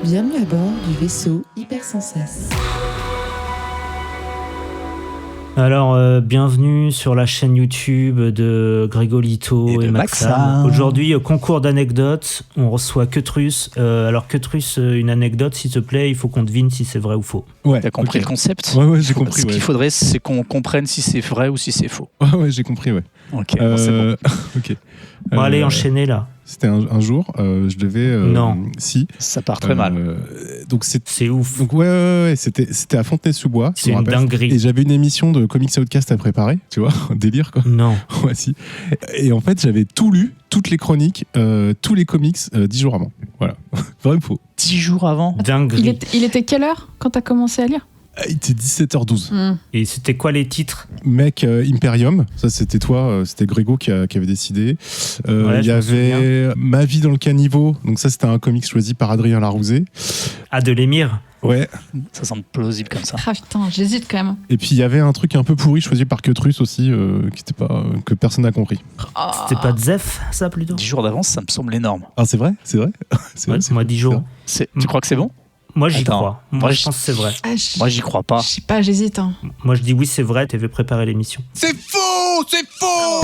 Bienvenue à bord du vaisseau Hypersensas. Alors, bienvenue sur la chaîne YouTube de Grégolito et Maxam. Aujourd'hui, concours d'anecdotes, on reçoit Queutrus. Alors Queutrus, une anecdote, s'il te plaît, il faut qu'on devine si c'est vrai ou faux. Ouais, t'as compris le concept ? Ouais, j'ai compris. Ce qu'il faudrait, c'est qu'on comprenne si c'est vrai ou si c'est faux. Ouais, j'ai compris, ouais. Ok, bon, c'est bon. Ok. Bon, allez, enchaînez là. C'était un jour, je devais... Non. Si. Ça part très mal. Donc c'est ouf. Donc ouais, c'était à Fontenay-sous-Bois. C'est une dinguerie. Et j'avais une émission de Comics Outcast à préparer, tu vois, délire quoi. Non. Ouais, si. Et en fait, j'avais tout lu, toutes les chroniques, tous les comics 10 jours avant. Voilà. Vrai ou faux ? 10 jours avant ? Dinguerie. Il était quelle heure quand t'as commencé à lire ? Il était 17h12. Et c'était quoi les titres ? Mec, Imperium, ça c'était toi, c'était Grégo qui avait décidé. Ouais, il y avait Ma vie dans le caniveau, donc ça c'était un comics choisi par Adrien Larouzet. Ah, de l'émir ? Ouais. Ça semble plausible comme ça. Ah putain, j'hésite quand même. Et puis il y avait un truc un peu pourri choisi par Queutrus aussi, qui était pas, que personne n'a compris. C'était pas Zef, ça plutôt ? 10 jours d'avance, ça me semble énorme. Ah c'est vrai ? C'est vrai, Ouais, moi 10 jours. Tu crois que c'est bon ? Moi j'y Attends. crois. Moi je pense que c'est vrai. Moi j'y crois pas. Je sais pas, j'hésite. Hein. Moi je dis oui, c'est vrai, t'avais préparé l'émission. C'est faux. C'est faux.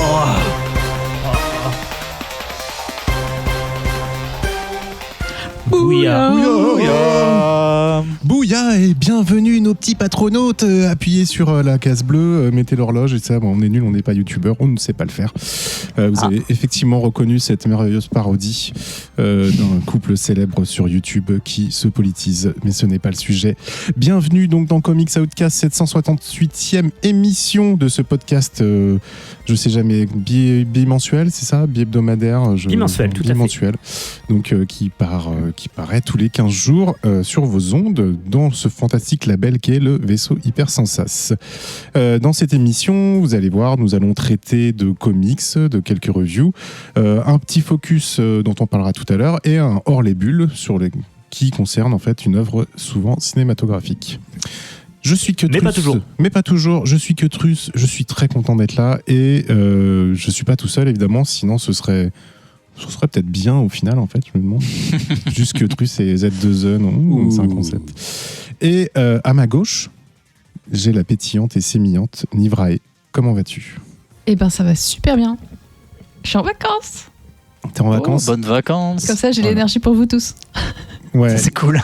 Bouya. Bouya et bienvenue nos petits patronautes. Appuyez sur la case bleue, mettez l'horloge et ça. Bon, on est nuls, on n'est pas youtubeur, on ne sait pas le faire. Vous avez effectivement reconnu cette merveilleuse parodie d'un couple célèbre sur YouTube qui se politise, mais ce n'est pas le sujet. Bienvenue donc dans Comics Outcast, 768e émission de ce podcast. Je sais jamais, bimensuel, c'est ça ? Bi-hebdomadaire ? Bimensuel, tout à fait. Bimensuel. Donc qui paraît tous les 15 jours sur vos ondes dans ce fantastique label qu'est le vaisseau Hypersensas. Dans cette émission, vous allez voir, nous allons traiter de comics, de quelques reviews, un petit focus dont on parlera tout à l'heure et un hors les bulles qui concerne en fait une œuvre souvent cinématographique. Je suis Queutrus. Mais pas toujours. Je suis Queutrus. Je suis très content d'être là et je suis pas tout seul évidemment. Sinon, ce serait peut-être bien au final en fait. Je me demande. Juste Queutrus et Z2E, non ? C'est un concept. Et à ma gauche, j'ai la pétillante et sémillante Nivrae. Comment vas-tu ? Eh ben ça va super bien. Je suis en vacances. T'es en vacances ? Bonnes vacances. Comme ça, j'ai l'énergie pour vous tous. Ouais. Ça, c'est cool.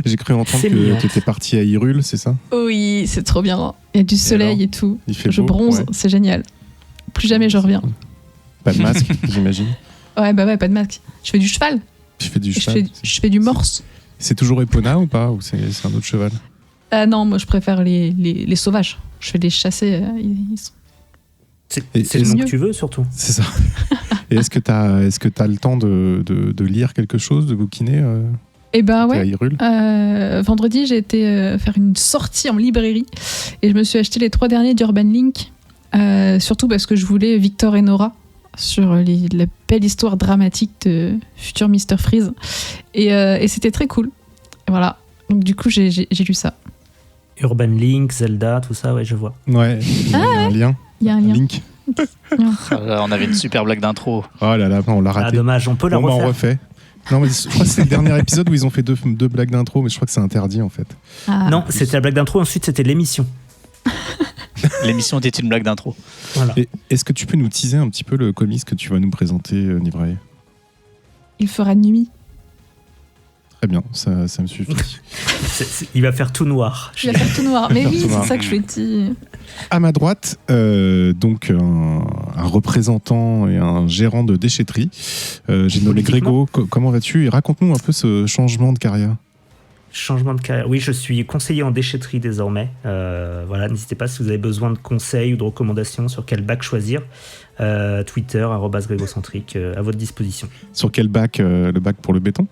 J'ai cru entendre que tu étais parti à Hyrule, c'est ça ? Oui, c'est trop bien. Il y a du soleil et tout. Il fait Je beau, bronze, ouais. c'est génial. Plus jamais je reviens. Pas de masque, j'imagine. Ouais, pas de masque. Je fais du cheval. Tu fais du cheval. Je fais du morse. C'est toujours Epona ou pas ? Ou c'est un autre cheval ? Ah non, moi je préfère les sauvages. Je fais les chasser. C'est le nom que tu veux surtout. C'est ça. Et est-ce que t'as le temps de lire quelque chose, de bouquiner Eh ben à ouais. Hyrule ? Vendredi, j'ai été faire une sortie en librairie et je me suis acheté les 3 derniers d'Urban Link. Surtout parce que je voulais Victor et Nora sur la belle histoire dramatique de futur Mr. Freeze. Et c'était très cool. Et voilà. Donc du coup, j'ai lu ça. Urban Link, Zelda, tout ça, ouais, je vois. Ouais, il y a un lien. Il y a un lien. Link. On avait une super blague d'intro. Oh là là, on l'a Ah, raté. dommage, on peut la Bon, bah, refaire. on refait. Non, mais je crois que c'est le dernier épisode où ils ont fait deux blagues d'intro, mais je crois que c'est interdit en fait. Ah. Non, c'était la blague d'intro, ensuite c'était l'émission. L'émission était une blague d'intro. Voilà. Et est-ce que tu peux nous teaser un petit peu le comics que tu vas nous présenter, Nivrae ? Il fera nuit. Très bien, ça me suffit. Il va faire tout noir. Je vais faire tout noir. Mais oui, tout noir. c'est ça que je lui ai dit. À ma droite, donc un représentant et un gérant de déchetterie. J'ai nommé Grégo. Comment vas-tu ? Et raconte-nous un peu ce changement de carrière. Changement de carrière. Oui, je suis conseiller en déchetterie désormais. Voilà, n'hésitez pas si vous avez besoin de conseils ou de recommandations sur quel bac choisir. Twitter, @grégocentrique, à votre disposition. Sur quel bac ? Le bac pour le béton ?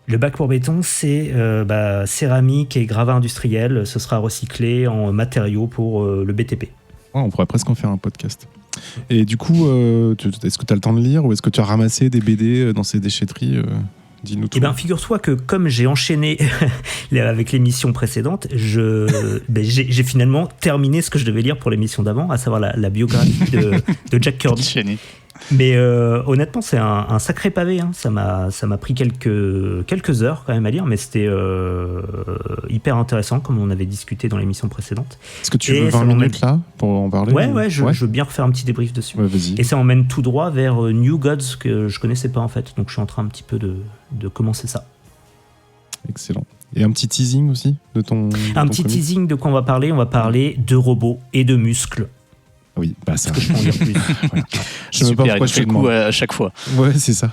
Le bac pour béton, c'est céramique et gravat industriel. Ce sera recyclé en matériaux pour le BTP. Ouais, on pourrait presque en faire un podcast. Et du coup, est-ce que tu as le temps de lire ou est-ce que tu as ramassé des BD dans ces déchetteries Dis-nous tout. Eh bien, figure-toi que comme j'ai enchaîné avec l'émission précédente, j'ai finalement terminé ce que je devais lire pour l'émission d'avant, à savoir la biographie de Jack Kirby. Mais honnêtement, c'est un sacré pavé. Hein. Ça m'a pris quelques heures quand même à lire, mais c'était hyper intéressant, comme on avait discuté dans l'émission précédente. Est-ce que tu veux 20 minutes là pour en parler? Ouais, je veux bien refaire un petit débrief dessus. Ouais, vas-y. Et ça emmène tout droit vers New Gods, que je connaissais pas en fait. Donc je suis en train un petit peu de commencer ça. Excellent. Et un petit teasing aussi de ton. Un petit teasing de quoi on va parler. On va parler de robots et de muscles. Oui, bah ça. Que je peux en dire plus. Voilà. Je sais même Super, pas pourquoi il je fait te le coup demande. à chaque fois. Ouais, c'est ça.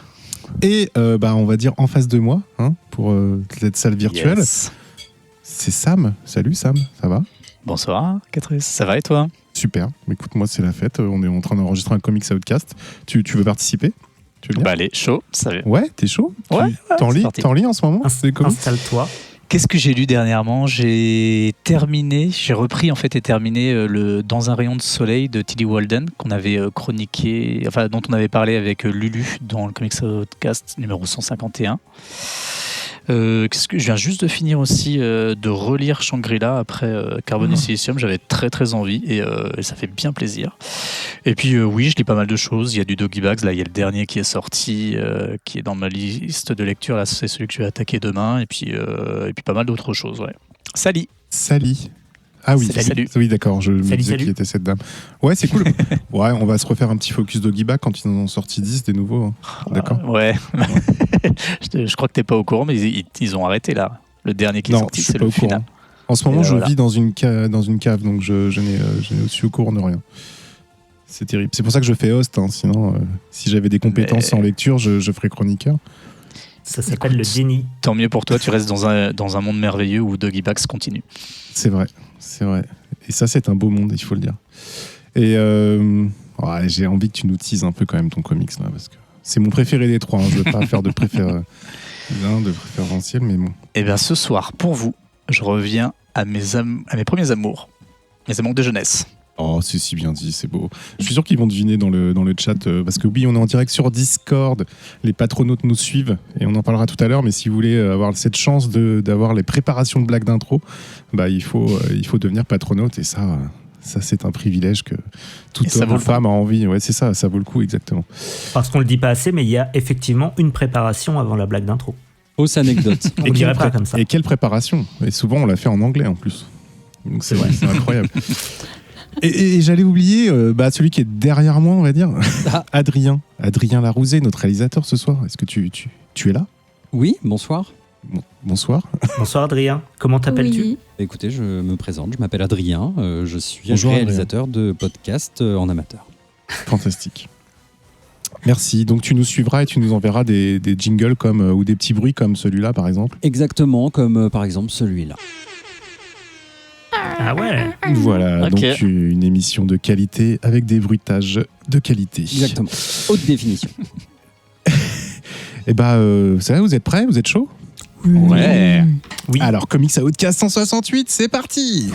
Et on va dire en face de moi, hein, pour cette salle virtuelle, Yes. c'est Sam. Salut Sam, ça va? Bonsoir, Catherine. Ça va et toi? Super. Écoute, moi c'est la fête. On est en train d'enregistrer un Comics Outcast. Tu veux participer? Tu veux bien? Bah allez, chaud. Ça va. Ouais, t'es chaud? Ouais, T'en c'est lis, parti. en ce moment? C'est comment? Installe-toi. Qu'est-ce que j'ai lu dernièrement? J'ai repris en fait et terminé Dans un rayon de soleil de Tilly Walden qu'on avait chroniqué, enfin dont on avait parlé avec Lulu dans le Comics Outcast numéro 151. Qu'est-ce que je viens juste de finir aussi de relire Shangri-La après Carbone et Silicium. J'avais très très envie et ça fait bien plaisir. Et puis oui, je lis pas mal de choses. Il y a du Doggy Bags, là il y a le dernier qui est sorti, qui est dans ma liste de lecture. Là c'est celui que je vais attaquer demain. Et puis pas mal d'autres choses. Ouais. Salut. Sally. Ah oui, Salut. Oui, d'accord, je me disais Salut. qui était cette dame. Ouais, c'est cool. Ouais, on va se refaire un petit focus Doggy Bag quand ils en ont sorti 10 des nouveaux. Hein. D'accord. Ouais. Je crois que t'es pas au courant, mais ils ont arrêté là. Le dernier qui est Non, sorti, je suis c'est pas le au courant. final. En ce moment, Et je voilà. vis dans une cave, donc je n'ai aussi au courant de rien. C'est terrible. C'est pour ça que je fais host. Hein, sinon, si j'avais des compétences en lecture, je ferais chroniqueur. Ça s'appelle le déni. Tant mieux pour toi, tu restes dans un monde merveilleux où Doggy Bags continue. C'est vrai. Et ça, c'est un beau monde, il faut le dire. Et j'ai envie que tu nous teases un peu quand même ton comics là, parce que c'est mon préféré des trois. Hein. Je veux pas faire de préférentiel, mais bon. Et bien ce soir, pour vous, je reviens à mes premiers amours, mes amours de jeunesse. Oh, c'est si bien dit, c'est beau. Je suis sûr qu'ils vont deviner dans le chat, parce que oui, on est en direct sur Discord, les patronautes nous suivent, et on en parlera tout à l'heure, mais si vous voulez avoir cette chance d'avoir les préparations de blagues d'intro, bah, il faut devenir patronaute, et ça c'est un privilège que toute homme ou femme a envie. Ouais, c'est ça vaut le coup, exactement. Parce qu'on le dit pas assez, mais il y a effectivement une préparation avant la blague d'intro. Fausse anecdote. On dirait pas comme ça. Et quelle préparation! Et souvent, on l'a fait en anglais en plus. Donc c'est incroyable. Et j'allais oublier celui qui est derrière moi, on va dire, Adrien Larouzet, notre réalisateur ce soir. Est-ce que tu es là? Oui, bonsoir. Bonsoir. Bonsoir Adrien, comment t'appelles-tu? Oui. Écoutez, je me présente, je m'appelle Adrien, je suis Bonjour, réalisateur de podcasts en amateur. Fantastique. Merci. Donc tu nous suivras et tu nous enverras des jingles ou des petits bruits comme celui-là par exemple. Exactement comme par exemple celui-là. Ah ouais. Voilà, Ok. donc une émission de qualité avec des bruitages de qualité. Exactement. Haute définition. Et ça va, vous êtes prêts? Vous êtes chaud? Ouais. Oui. Alors, Comics Outcast 168, c'est parti!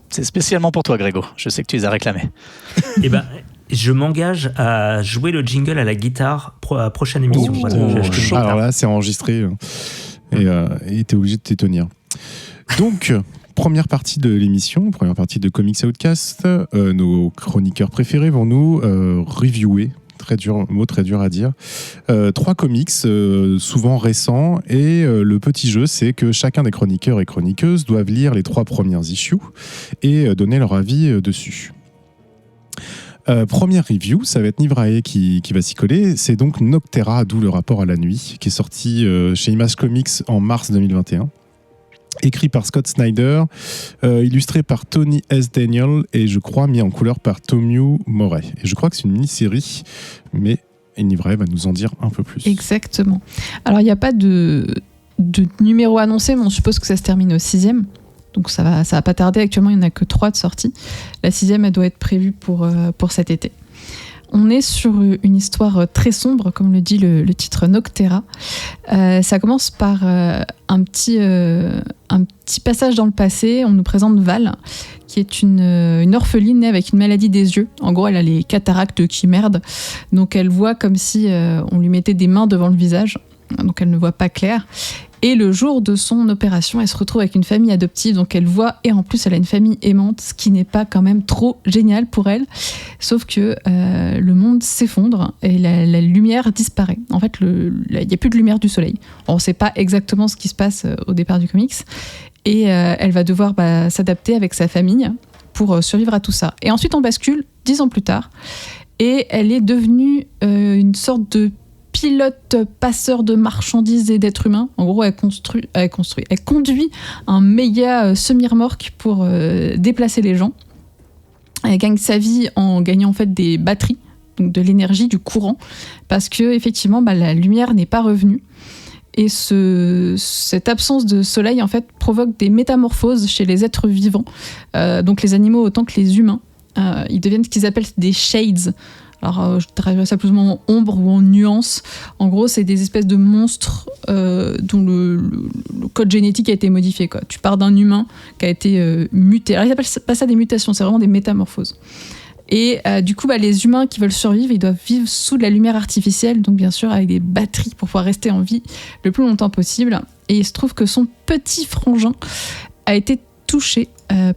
C'est spécialement pour toi, Grégo. Je sais que tu les as réclamés. Eh ben, je m'engage à jouer le jingle à la guitare à la prochaine émission. Oh, Voilà, j'ai acheté une guitare. alors là, c'est enregistré et t'es obligé de t'étonner. Donc, première partie de l'émission, première partie de Comics Outcast, nos chroniqueurs préférés vont nous reviewer. Mot très dur à dire. 3 comics, souvent récents, et le petit jeu, c'est que chacun des chroniqueurs et chroniqueuses doivent lire les 3 premières issues et donner leur avis dessus. Première review, ça va être Nivrae qui va s'y coller. C'est donc Noctera, d'où le rapport à la nuit, qui est sorti chez Image Comics en mars 2021. Écrit par Scott Snyder, illustré par Tony S. Daniel et je crois mis en couleur par Tomeu Morey. Et je crois que c'est une mini-série, mais Nivrae va nous en dire un peu plus. Exactement. Alors, il n'y a pas de numéro annoncé, mais on suppose que ça se termine au 6e. Donc, ça va pas tarder. Actuellement, il n'y en a que 3 de sortie. La 6e, elle doit être prévue pour cet été. On est sur une histoire très sombre, comme le dit le titre Noctera. Ça commence par un petit passage dans le passé. On nous présente Val, qui est une orpheline née avec une maladie des yeux. En gros, elle a les cataractes qui merdent. Donc elle voit comme si on lui mettait des mains devant le visage. donc elle ne voit pas clair. Et le jour de son opération, elle se retrouve avec une famille adoptive, donc elle voit, et en plus elle a une famille aimante, ce qui n'est pas quand même trop génial pour elle. Sauf que le monde s'effondre et la lumière disparaît. En fait, il n'y a plus de lumière du soleil. On ne sait pas exactement ce qui se passe au départ du comics. Et elle va devoir s'adapter avec sa famille pour survivre à tout ça. Et ensuite, on bascule 10 ans plus tard, et elle est devenue une sorte de pilote passeur de marchandises et d'êtres humains. En gros, elle conduit un méga semi-remorque pour déplacer les gens. Elle gagne sa vie en gagnant en fait des batteries, donc de l'énergie, du courant, parce que effectivement, la lumière n'est pas revenue. Et cette absence de soleil en fait provoque des métamorphoses chez les êtres vivants, donc les animaux autant que les humains. Ils deviennent ce qu'ils appellent des shades. Alors, je traduirais ça plus ou moins en ombre ou en nuance. En gros, c'est des espèces de monstres dont le code génétique a été modifié, quoi. Tu pars d'un humain qui a été muté. Alors, ils n'appellent pas ça des mutations, c'est vraiment des métamorphoses. Et du coup, les humains qui veulent survivre, ils doivent vivre sous de la lumière artificielle, donc bien sûr avec des batteries pour pouvoir rester en vie le plus longtemps possible. Et il se trouve que son petit frangin a été touché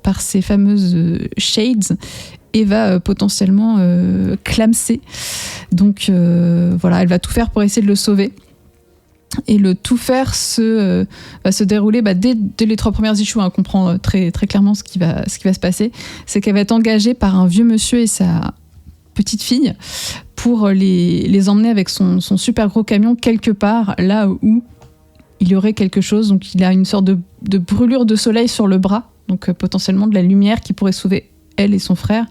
par ces fameuses shades et va potentiellement clamser. Donc voilà, elle va tout faire pour essayer de le sauver. Et le tout faire va se dérouler dès les 3 premières issues. On comprend très, très clairement ce qui va se passer. C'est qu'elle va être engagée par un vieux monsieur et sa petite fille pour les emmener avec son super gros camion quelque part, là où il y aurait quelque chose. Donc il a une sorte de brûlure de soleil sur le bras, donc potentiellement de la lumière qui pourrait sauver elle et son frère,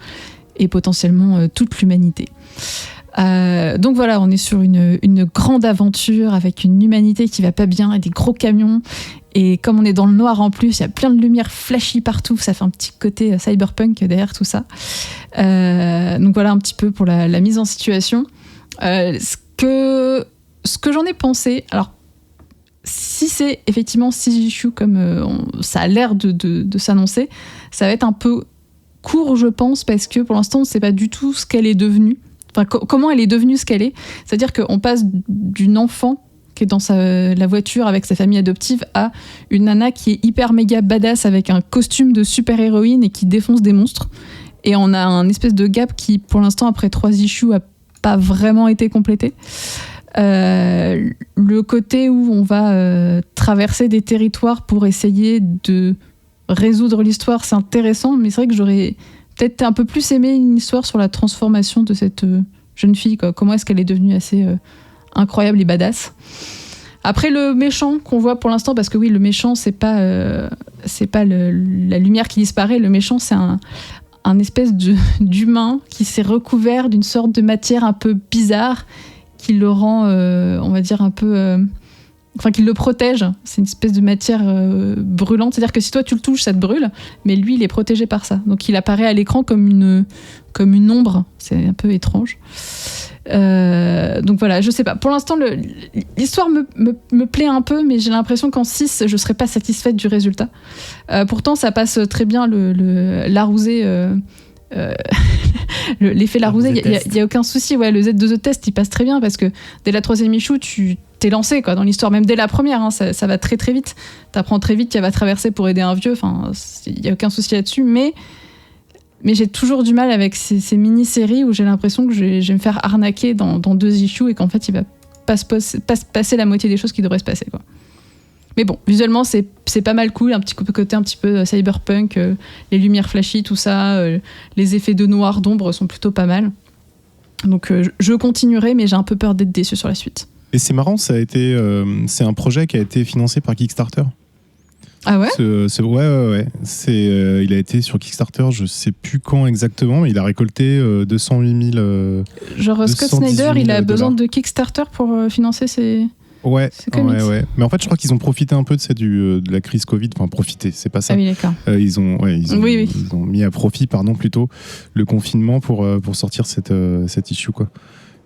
et potentiellement toute l'humanité. Donc voilà, on est sur une grande aventure avec une humanité qui va pas bien et des gros camions. Et comme on est dans le noir en plus, il y a plein de lumière flashy partout. Ça fait un petit côté cyberpunk derrière tout ça. Donc voilà un petit peu pour la mise en situation. Ce que j'en ai pensé, alors si c'est effectivement 6 issues comme ça a l'air de s'annoncer, ça va être un peu court, je pense, parce que pour l'instant, on ne sait pas du tout ce qu'elle est devenue. Enfin, comment elle est devenue ce qu'elle est. C'est-à-dire qu'on passe d'une enfant qui est dans la voiture avec sa famille adoptive à une nana qui est hyper méga badass avec un costume de super-héroïne et qui défonce des monstres. Et on a un espèce de gap qui, pour l'instant, après 3 issues, n'a pas vraiment été complété. Le côté où on va traverser des territoires pour essayer de résoudre l'histoire, c'est intéressant, mais c'est vrai que j'aurais peut-être un peu plus aimé une histoire sur la transformation de cette jeune fille, quoi. Comment est-ce qu'elle est devenue assez incroyable et badass. Après, le méchant qu'on voit pour l'instant, parce que oui, le méchant, c'est pas la lumière qui disparaît, le méchant, c'est un espèce d'humain qui s'est recouvert d'une sorte de matière un peu bizarre qui le rend, on va dire, un peu... Enfin, qui le protège. C'est une espèce de matière brûlante. C'est-à-dire que si toi, tu le touches, ça te brûle. Mais lui, il est protégé par ça. Donc, il apparaît à l'écran comme une ombre. C'est un peu étrange. Donc voilà, je sais pas. Pour l'instant, l'histoire me plaît un peu, mais j'ai l'impression qu'en 6, je serais pas satisfaite du résultat. Pourtant, ça passe très bien l'arousé... l'effet Larousé, il n'y a aucun souci. Ouais, le Z2E test, il passe très bien parce que dès la 3e issue, tu t'es lancé dans l'histoire, même dès la première, hein, ça va très très vite. T'apprends très vite qu'elle va traverser pour aider un vieux, il n'y a aucun souci là-dessus, mais j'ai toujours du mal avec ces mini-séries où j'ai l'impression que je vais me faire arnaquer dans 2 issues et qu'en fait il va pas se passer la moitié des choses qui devraient se passer, quoi. Mais bon, visuellement, c'est pas mal cool, un petit côté un petit peu cyberpunk, les lumières flashy, tout ça, les effets de noir, d'ombre sont plutôt pas mal. Donc je continuerai, mais j'ai un peu peur d'être déçu sur la suite. Et c'est marrant, c'est un projet qui a été financé par Kickstarter. Ah ouais ? Ouais. Il a été sur Kickstarter, je sais plus quand exactement, mais il a récolté 208 000 Genre Scott Snyder, il a besoin de Kickstarter pour financer ses... Ouais. Mais en fait, je crois qu'ils ont profité un peu de la crise Covid. Enfin, profité, c'est pas ça. Ah oui, d'accord. Ils ont mis à profit, plutôt, le confinement pour sortir cette issue, quoi.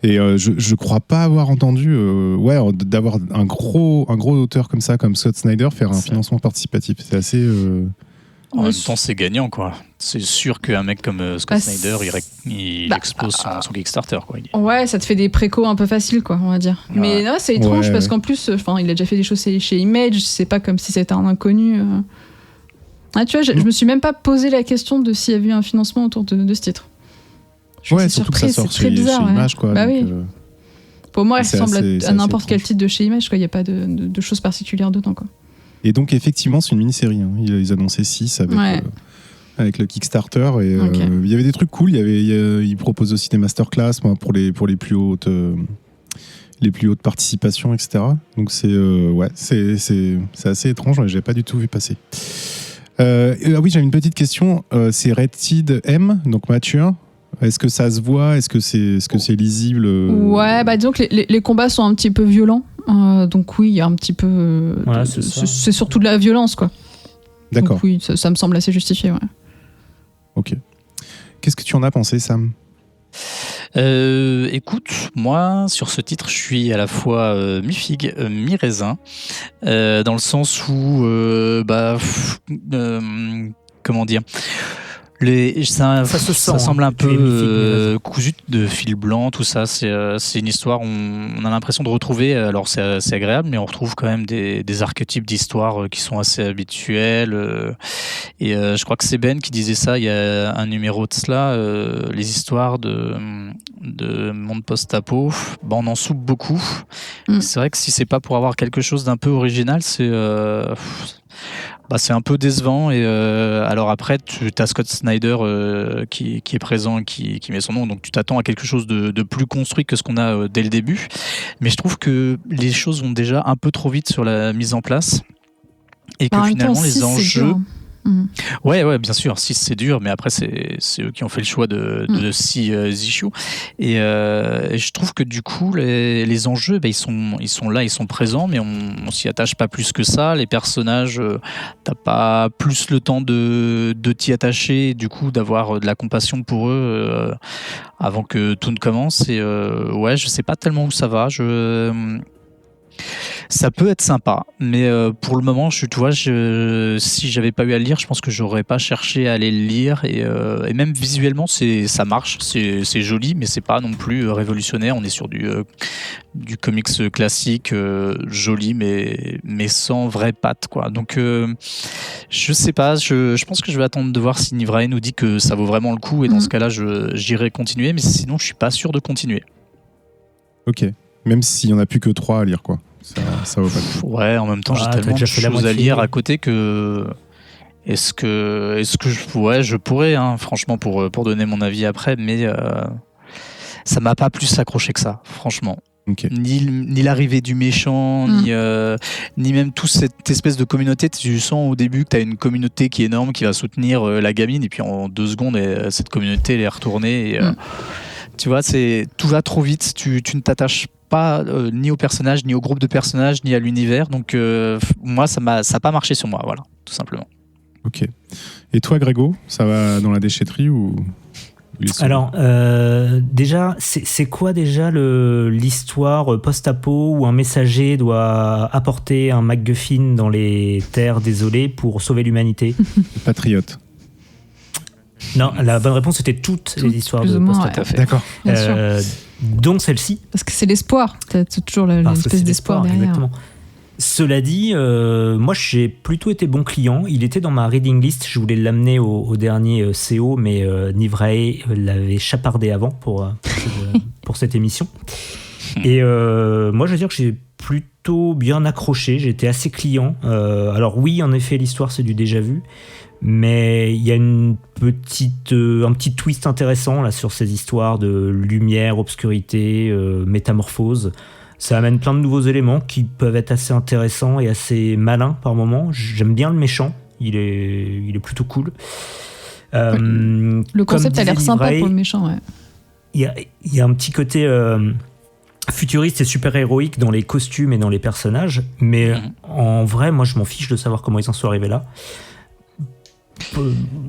Et je crois pas avoir entendu, d'avoir un gros auteur comme ça, comme Scott Snyder, faire un financement participatif. C'est assez. En même temps, c'est gagnant, quoi. C'est sûr qu'un mec comme Scott Snyder, il explose son Kickstarter, quoi. Ouais, ça te fait des précos un peu faciles, quoi, on va dire. Ouais. Mais non, c'est étrange parce qu'en plus, il a déjà fait des choses chez Image. C'est pas comme si c'était un inconnu. Ah, tu vois, je me suis même pas posé la question de s'il y avait eu un financement autour de ce titre. Je suis surtout surprise, que ça sort c'est très bizarre. chez Image, quoi. Bah donc, oui. Pour moi, elle ressemble à n'importe quel étrange. titre de chez Image, quoi. Il n'y a pas de choses particulières dedans, quoi. Et donc, effectivement, c'est une mini-série. Hein. Ils annonçaient 6 avec le Kickstarter. Et il y avait des trucs cool. Ils proposent aussi des masterclass pour les plus hautes participations, etc. Donc, c'est assez étrange. Je n'avais pas du tout vu passer. Oui, j'avais une petite question. C'est Rated M, donc mature. Est-ce que ça se voit ? Est-ce que c'est lisible ? Ouais, disons que les combats sont un petit peu violents. Donc oui, il y a un petit peu... c'est surtout de la violence, quoi. D'accord. Donc oui, ça me semble assez justifié, ouais. Ok. Qu'est-ce que tu en as pensé, Sam ? Écoute, moi, sur ce titre, je suis à la fois mi-figue, mi-raisin, dans le sens où... comment dire ? Ça semble un peu cousu de fil blanc, tout ça. C'est une histoire, on a l'impression de retrouver, alors c'est agréable, mais on retrouve quand même des archétypes d'histoires qui sont assez habituels. Et je crois que c'est Ben qui disait ça, il y a un numéro de cela, les histoires de monde post-apo, on en soupe beaucoup. C'est vrai que si c'est pas pour avoir quelque chose d'un peu original, c'est un peu décevant. Et alors après, tu as Scott Snyder qui est présent, qui met son nom, donc tu t'attends à quelque chose de plus construit que ce qu'on a dès le début. Mais je trouve que les choses vont déjà un peu trop vite sur la mise en place et que finalement les enjeux... Ouais, bien sûr, 6 c'est dur, mais après c'est eux qui ont fait le choix de 6 issues. Et je trouve que du coup, les enjeux, ils sont là, ils sont présents, mais on s'y attache pas plus que ça. Les personnages, t'as pas plus le temps de t'y attacher, et du coup d'avoir de la compassion pour eux avant que tout ne commence. Et je sais pas tellement où ça va. Ça peut être sympa, mais pour le moment, si j'avais pas eu à le lire, je pense que j'aurais pas cherché à aller le lire. Et même visuellement, ça marche, c'est joli, mais c'est pas non plus révolutionnaire. On est sur du comics classique, joli, mais sans vraie patte, quoi. Donc, je sais pas. Je pense que je vais attendre de voir si Nivrae nous dit que ça vaut vraiment le coup, et dans ce cas-là, j'irai continuer, mais sinon, je suis pas sûr de continuer. Ok. Même s'il y en a plus que 3 à lire, quoi. Ça vaut pas le coup. Ouais, en même temps, j'ai tellement de choses à lire à côté que... Est-ce que je pourrais, hein, franchement, pour donner mon avis après, mais ça m'a pas plus accroché que ça, franchement. Okay. Ni l'arrivée du méchant, ni même toute cette espèce de communauté. Tu sens au début que tu as une communauté qui est énorme, qui va soutenir la gamine, et puis en 2 secondes, cette communauté elle est retournée. Et, tu vois, tout va trop vite, tu ne t'attaches pas ni au personnage, ni au groupe de personnages, ni à l'univers. Donc moi, ça n'a pas marché sur moi, voilà, tout simplement. Ok. Et toi, Grégo, ça va dans la déchetterie ou Alors, déjà, c'est quoi déjà l'histoire post-apo où un messager doit apporter un MacGuffin dans les terres désolées pour sauver l'humanité ? Patriote. Non, la bonne réponse était toutes les histoires de post-apo. Ouais. D'accord. Donc celle-ci. Parce que c'est l'espoir. T'as toujours l'espèce d'espoir derrière. Exactement. Cela dit, moi j'ai plutôt été bon client. Il était dans ma reading list. Je voulais l'amener au dernier CO, mais Nivrae l'avait chapardé avant pour cette émission. Et moi je veux dire que j'ai plutôt bien accroché. J'étais assez client. Alors oui, en effet, l'histoire c'est du déjà vu. Mais il y a un petit twist intéressant là, sur ces histoires de lumière, obscurité, métamorphose. Ça amène plein de nouveaux éléments qui peuvent être assez intéressants et assez malins par moments. J'aime bien le méchant, il est plutôt cool. Le concept a l'air sympa pour le méchant. Ouais. Il y a un petit côté futuriste et super-héroïque dans les costumes et dans les personnages. Mais en vrai, moi je m'en fiche de savoir comment ils en sont arrivés là.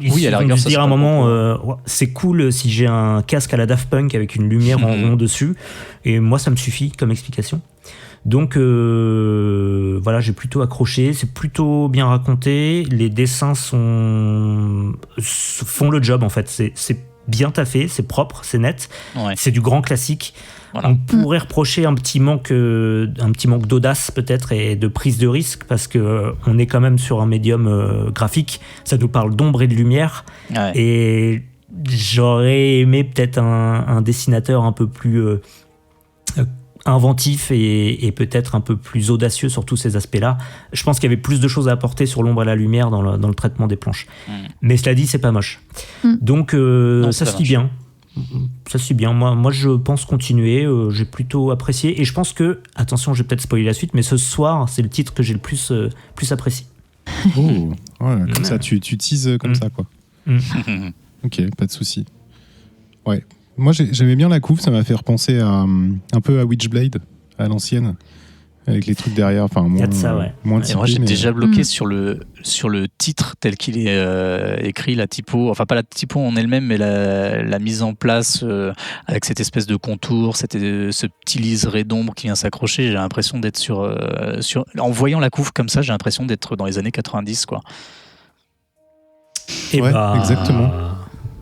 Oui, à la rigueur, ça dire à un moment, c'est cool si j'ai un casque à la Daft Punk avec une lumière en rond dessus, et moi ça me suffit comme explication. Donc voilà, j'ai plutôt accroché, c'est plutôt bien raconté, les dessins font le job en fait, c'est bien taffé, c'est propre, c'est net, c'est du grand classique. Voilà. On pourrait reprocher un petit manque d'audace peut-être et de prise de risque parce que on est quand même sur un médium graphique, ça nous parle d'ombre et de lumière, et j'aurais aimé peut-être un dessinateur un peu plus inventif et peut-être un peu plus audacieux sur tous ces aspects-là. Je pense qu'il y avait plus de choses à apporter sur l'ombre et la lumière dans le traitement des planches. Mais cela dit, c'est pas moche. Donc ça se lit bien. Ça se lit bien. Moi, je pense continuer. J'ai plutôt apprécié. Et je pense que, attention, je vais peut-être spoiler la suite, mais ce soir, c'est le titre que j'ai le plus apprécié. Oh, ouais, comme ça, tu teases comme ça, quoi. Ok, pas de souci. Ouais. Moi, j'aimais bien la couve, ça m'a fait repenser un peu à Witchblade, à l'ancienne, avec les trucs derrière. Enfin, moins, moins typé, moi, j'ai déjà bloqué Mm. sur le titre tel qu'il est écrit, la typo, enfin pas la typo en elle-même, mais la mise en place avec cette espèce de contour, ce petit liseré d'ombre qui vient s'accrocher. J'ai l'impression d'être sur. En voyant la couve comme ça, j'ai l'impression d'être dans les années 90, quoi. Et Ouais, exactement.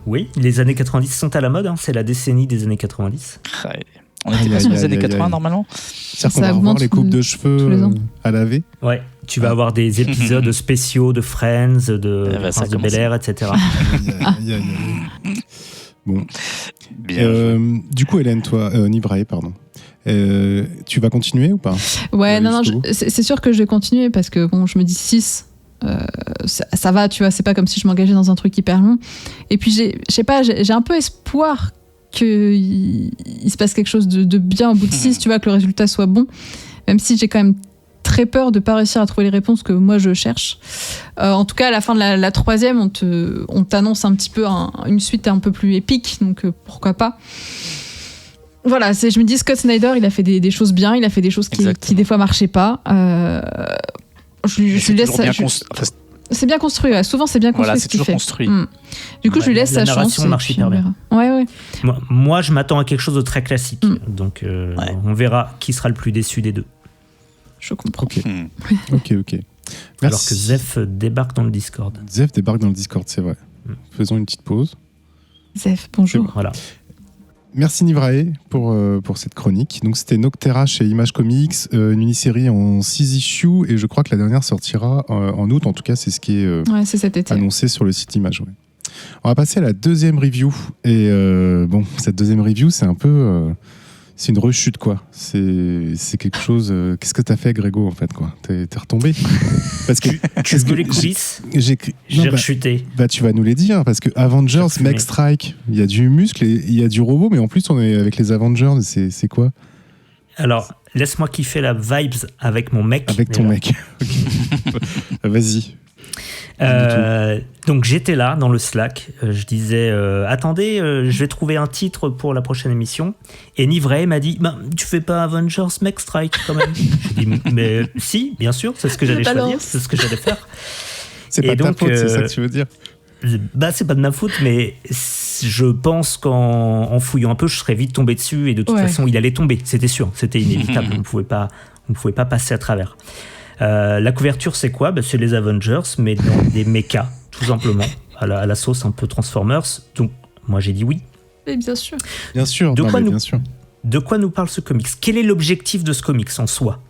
Oui, les années 90 sont à la mode, hein, c'est la décennie des années 90. On était pas sur les années 80 normalement. C'est-à-dire qu'on Ça va revoir augmente les coupes de tous cheveux les ans. à laver. Ouais, tu vas avoir des épisodes spéciaux de Friends, de ça Prince de commence. Bel-Air, etc. Aïe, aïe, aïe. Bon. Bien. Du coup, Hélène, toi, Nivrae, pardon. Tu vas continuer ou pas? Ouais, non, jusqu'au bout. c'est sûr que je vais continuer parce que bon, je me dis 6, ça va, tu vois, c'est pas comme si je m'engageais dans un truc hyper long. Et puis, je sais pas, j'ai un peu espoir qu'il se passe quelque chose de bien au bout de 6, tu vois, que le résultat soit bon, même si j'ai quand même très peur de pas réussir à trouver les réponses que moi je cherche. En tout cas, à la fin de la 3e, on t'annonce un petit peu une suite un peu plus épique, donc pourquoi pas. Voilà, je me dis, Scott Snyder, il a fait des choses bien, il a fait des choses qui des fois marchaient pas. Je lui laisse ça. C'est bien construit, ouais. Souvent c'est bien construit. Voilà, c'est toujours construit. Du coup, je lui laisse la sa chance. narration marche et puis hyper on bien. verra. Ouais. Moi, je m'attends à quelque chose de très classique, donc on verra qui sera le plus déçu des deux. Je comprends. Ok. Ok. Merci. Alors que Zef débarque dans le Discord. Zef débarque dans le Discord, c'est vrai. Faisons une petite pause. Zef, bonjour. Voilà. Merci Nivrae pour cette chronique. Donc c'était Noctera chez Image Comics, une mini-série en 6 issues, et je crois que la dernière sortira en août. En tout cas, c'est ce qui est Ouais, c'est cet été. annoncé sur le site Image. Ouais. On va passer à la deuxième review. Et bon, cette deuxième review, c'est un peu... c'est une rechute, quoi. C'est quelque chose... Qu'est-ce que t'as fait, Grégo, en fait, quoi? T'es retombé? Parce que... Qu'est-ce que les coulisses? J'ai rechuté. Bah, tu vas nous les dire, parce que Avengers, Mech Strike, il y a du muscle, et il y a du robot, mais en plus, on est avec les Avengers, c'est quoi? Alors, laisse-moi kiffer la vibes avec mon mec. Avec ton mec. Vas-y. Donc j'étais là dans le Slack, je disais attendez, je vais trouver un titre pour la prochaine émission, et Nivrae m'a dit tu fais pas Avengers Mech Strike quand même? J'ai dit mais si, bien sûr, c'est ce que j'allais choisir, c'est ce que j'allais faire. C'est pas ta faute, c'est ça que tu veux dire? Bah c'est pas de ma faute, mais je pense qu'en fouillant un peu je serais vite tombé dessus, et de toute façon il allait tomber, c'était sûr, c'était inévitable. on pouvait pas passer à travers. La couverture, c'est quoi? C'est les Avengers, mais dans des mechas, tout simplement, à la sauce un peu Transformers. Donc, moi, j'ai dit oui. Et bien sûr. Bien sûr, bien sûr. De quoi nous parle ce comics? Quel est l'objectif de ce comics en soi?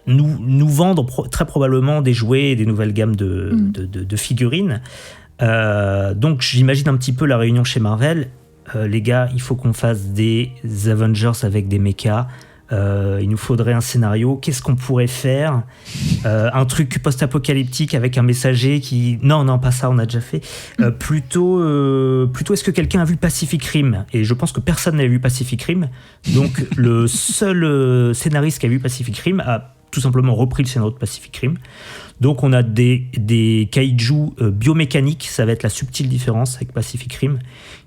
Nous vendre très probablement des jouets et des nouvelles gammes de figurines. Donc, j'imagine un petit peu la réunion chez Marvel. Les gars, il faut qu'on fasse des Avengers avec des mechas. Il nous faudrait un scénario. Qu'est-ce qu'on pourrait faire? Un truc post-apocalyptique avec un messager qui... Non, pas ça, on a déjà fait. Plutôt, est-ce que quelqu'un a vu Pacific Rim? Et je pense que personne n'avait vu Pacific Rim. Donc, le seul scénariste qui a vu Pacific Rim a tout simplement repris le scénario de Pacific Rim. Donc, on a des kaiju biomécaniques. Ça va être la subtile différence avec Pacific Rim,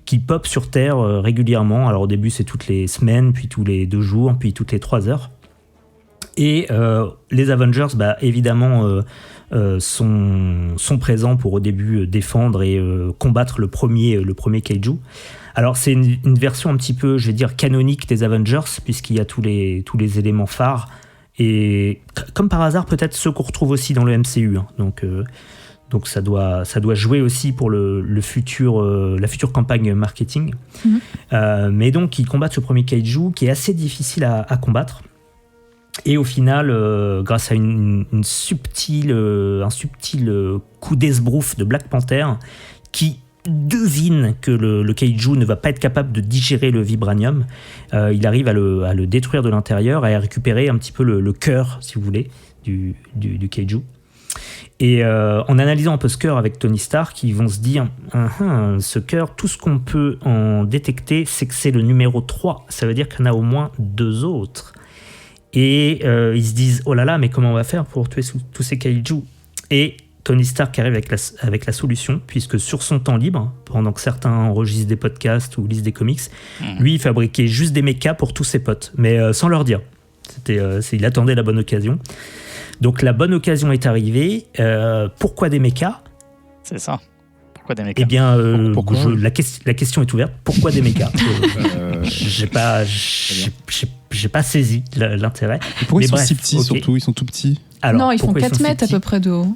qui pop sur Terre régulièrement. Alors au début c'est toutes les semaines, puis tous les 2 jours, puis toutes les 3 heures. Et les Avengers, évidemment, sont présents pour au début défendre et combattre le premier kaiju. Alors c'est une version un petit peu, je vais dire, canonique des Avengers, puisqu'il y a tous les éléments phares. Et comme par hasard, peut-être ceux qu'on retrouve aussi dans le MCU. Hein. Donc ça doit jouer aussi pour la future campagne marketing. Mais donc ils combattent ce premier kaiju qui est assez difficile à combattre. Et au final, grâce à un subtil coup d'esbrouf de Black Panther qui devine que le kaiju ne va pas être capable de digérer le vibranium, il arrive à le détruire de l'intérieur et à récupérer un petit peu le cœur, si vous voulez, du kaiju. Et en analysant un peu ce cœur avec Tony Stark, ils vont se dire ce cœur, tout ce qu'on peut en détecter, c'est que c'est le numéro 3. Ça veut dire qu'il y en a au moins 2 autres. Et ils se disent oh là là, mais comment on va faire pour tuer tous ces kaiju? Et Tony Stark arrive avec la solution, puisque sur son temps libre, pendant que certains enregistrent des podcasts ou lisent des comics, lui il fabriquait juste des mechas pour tous ses potes, mais sans leur dire. Il attendait la bonne occasion. Donc la bonne occasion est arrivée. Pourquoi des mechas? C'est ça. Pourquoi des mechas? Eh bien, pourquoi la question est ouverte. Pourquoi des mechas? J'ai pas saisi l'intérêt. Et pourquoi Mais ils sont bref, si petits, ok. surtout? Ils sont tout petits. Alors, Non, ils font pourquoi 4 sont si mètres à petits peu près de haut.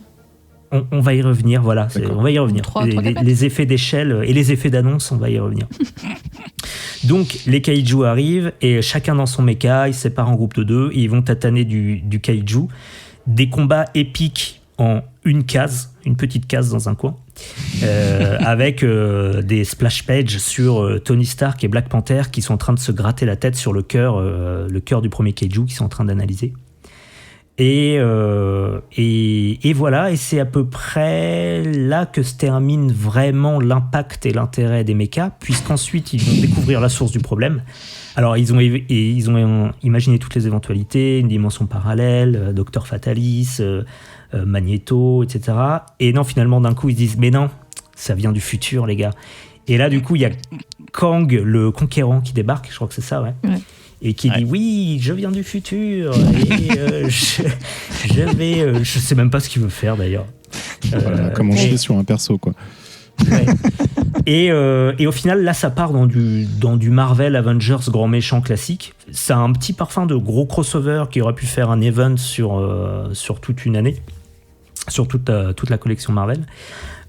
On va y revenir, voilà. D'accord. On va y revenir. 3, Les effets d'échelle et les effets d'annonce, on va y revenir. Donc, les kaiju arrivent et chacun dans son mecha, ils se séparent en groupe de 2 et ils vont tataner du kaiju. Des combats épiques en une petite case dans un coin, avec des splash pages sur Tony Stark et Black Panther qui sont en train de se gratter la tête sur le cœur du premier kaiju qu'ils sont en train d'analyser. Et voilà, et c'est à peu près là que se termine vraiment l'impact et l'intérêt des mechas, puisqu'ensuite ils vont découvrir la source du problème. Alors ils ont imaginé toutes les éventualités, une dimension parallèle, Docteur Fatalis, Magneto, etc. Et non, finalement d'un coup ils se disent mais non, ça vient du futur les gars. Et là du coup il y a Kang le conquérant qui débarque, je crois que c'est ça, ouais. Et qui dit oui, je viens du futur et je sais même pas ce qu'il veut faire d'ailleurs. Voilà, comment chier sur un perso quoi. Ouais. Et au final là ça part dans du Marvel Avengers grand méchant classique. Ça a un petit parfum de gros crossover qui aurait pu faire un event sur toute une année, sur toute la collection Marvel.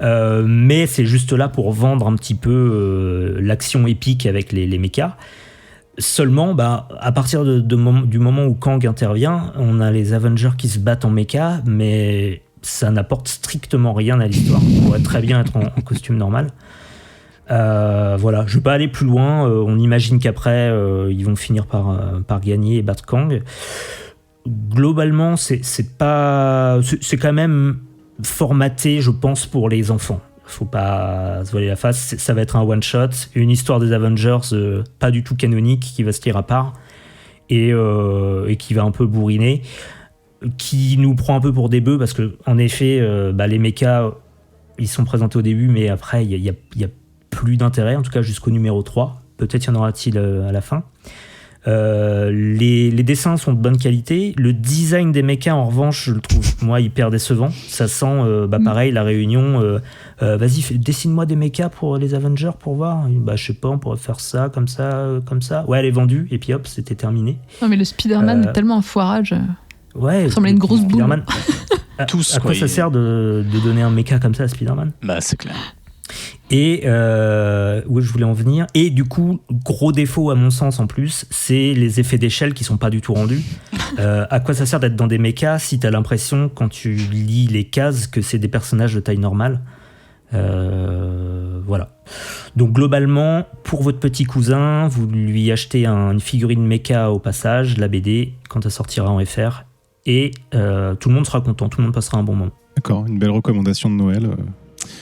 Mais c'est juste là pour vendre un petit peu l'action épique avec les mechas. Seulement, à partir du moment où Kang intervient, on a les Avengers qui se battent en mecha, mais ça n'apporte strictement rien à l'histoire. On pourrait très bien être en costume normal. Voilà, je ne vais pas aller plus loin. On imagine qu'après, ils vont finir par gagner et battre Kang. Globalement, c'est quand même formaté, je pense, pour les enfants. Faut pas se voiler la face, ça va être un one-shot, une histoire des Avengers pas du tout canonique qui va se tirer à part et qui va un peu bourriner, qui nous prend un peu pour des bœufs parce que en effet, les mechas ils sont présentés au début, mais après il y a plus d'intérêt, en tout cas jusqu'au numéro 3. Peut-être y en aura-t-il à la fin. Les dessins sont de bonne qualité. Le design des mechas, en revanche, je le trouve moi hyper décevant. Ça sent pareil la réunion. Vas-y, dessine-moi des mechas pour les Avengers pour voir. Je sais pas, on pourrait faire ça, comme ça, comme ça. Ouais, elle est vendue et puis hop, c'était terminé. Non mais le Spider-Man est tellement un foirage. Ouais. Il ressemble à une grosse boule. À quoi ça sert de donner un mecha comme ça à Spider-Man? C'est clair. Et où je voulais en venir, et du coup gros défaut à mon sens en plus, c'est les effets d'échelle qui sont pas du tout rendus. À quoi ça sert d'être dans des mechas si t'as l'impression quand tu lis les cases que c'est des personnages de taille normale? Voilà. Donc globalement, pour votre petit cousin, vous lui achetez une figurine mecha au passage, la BD quand elle sortira en FR, et tout le monde sera content, tout le monde passera un bon moment. D'accord, une belle recommandation de Noël.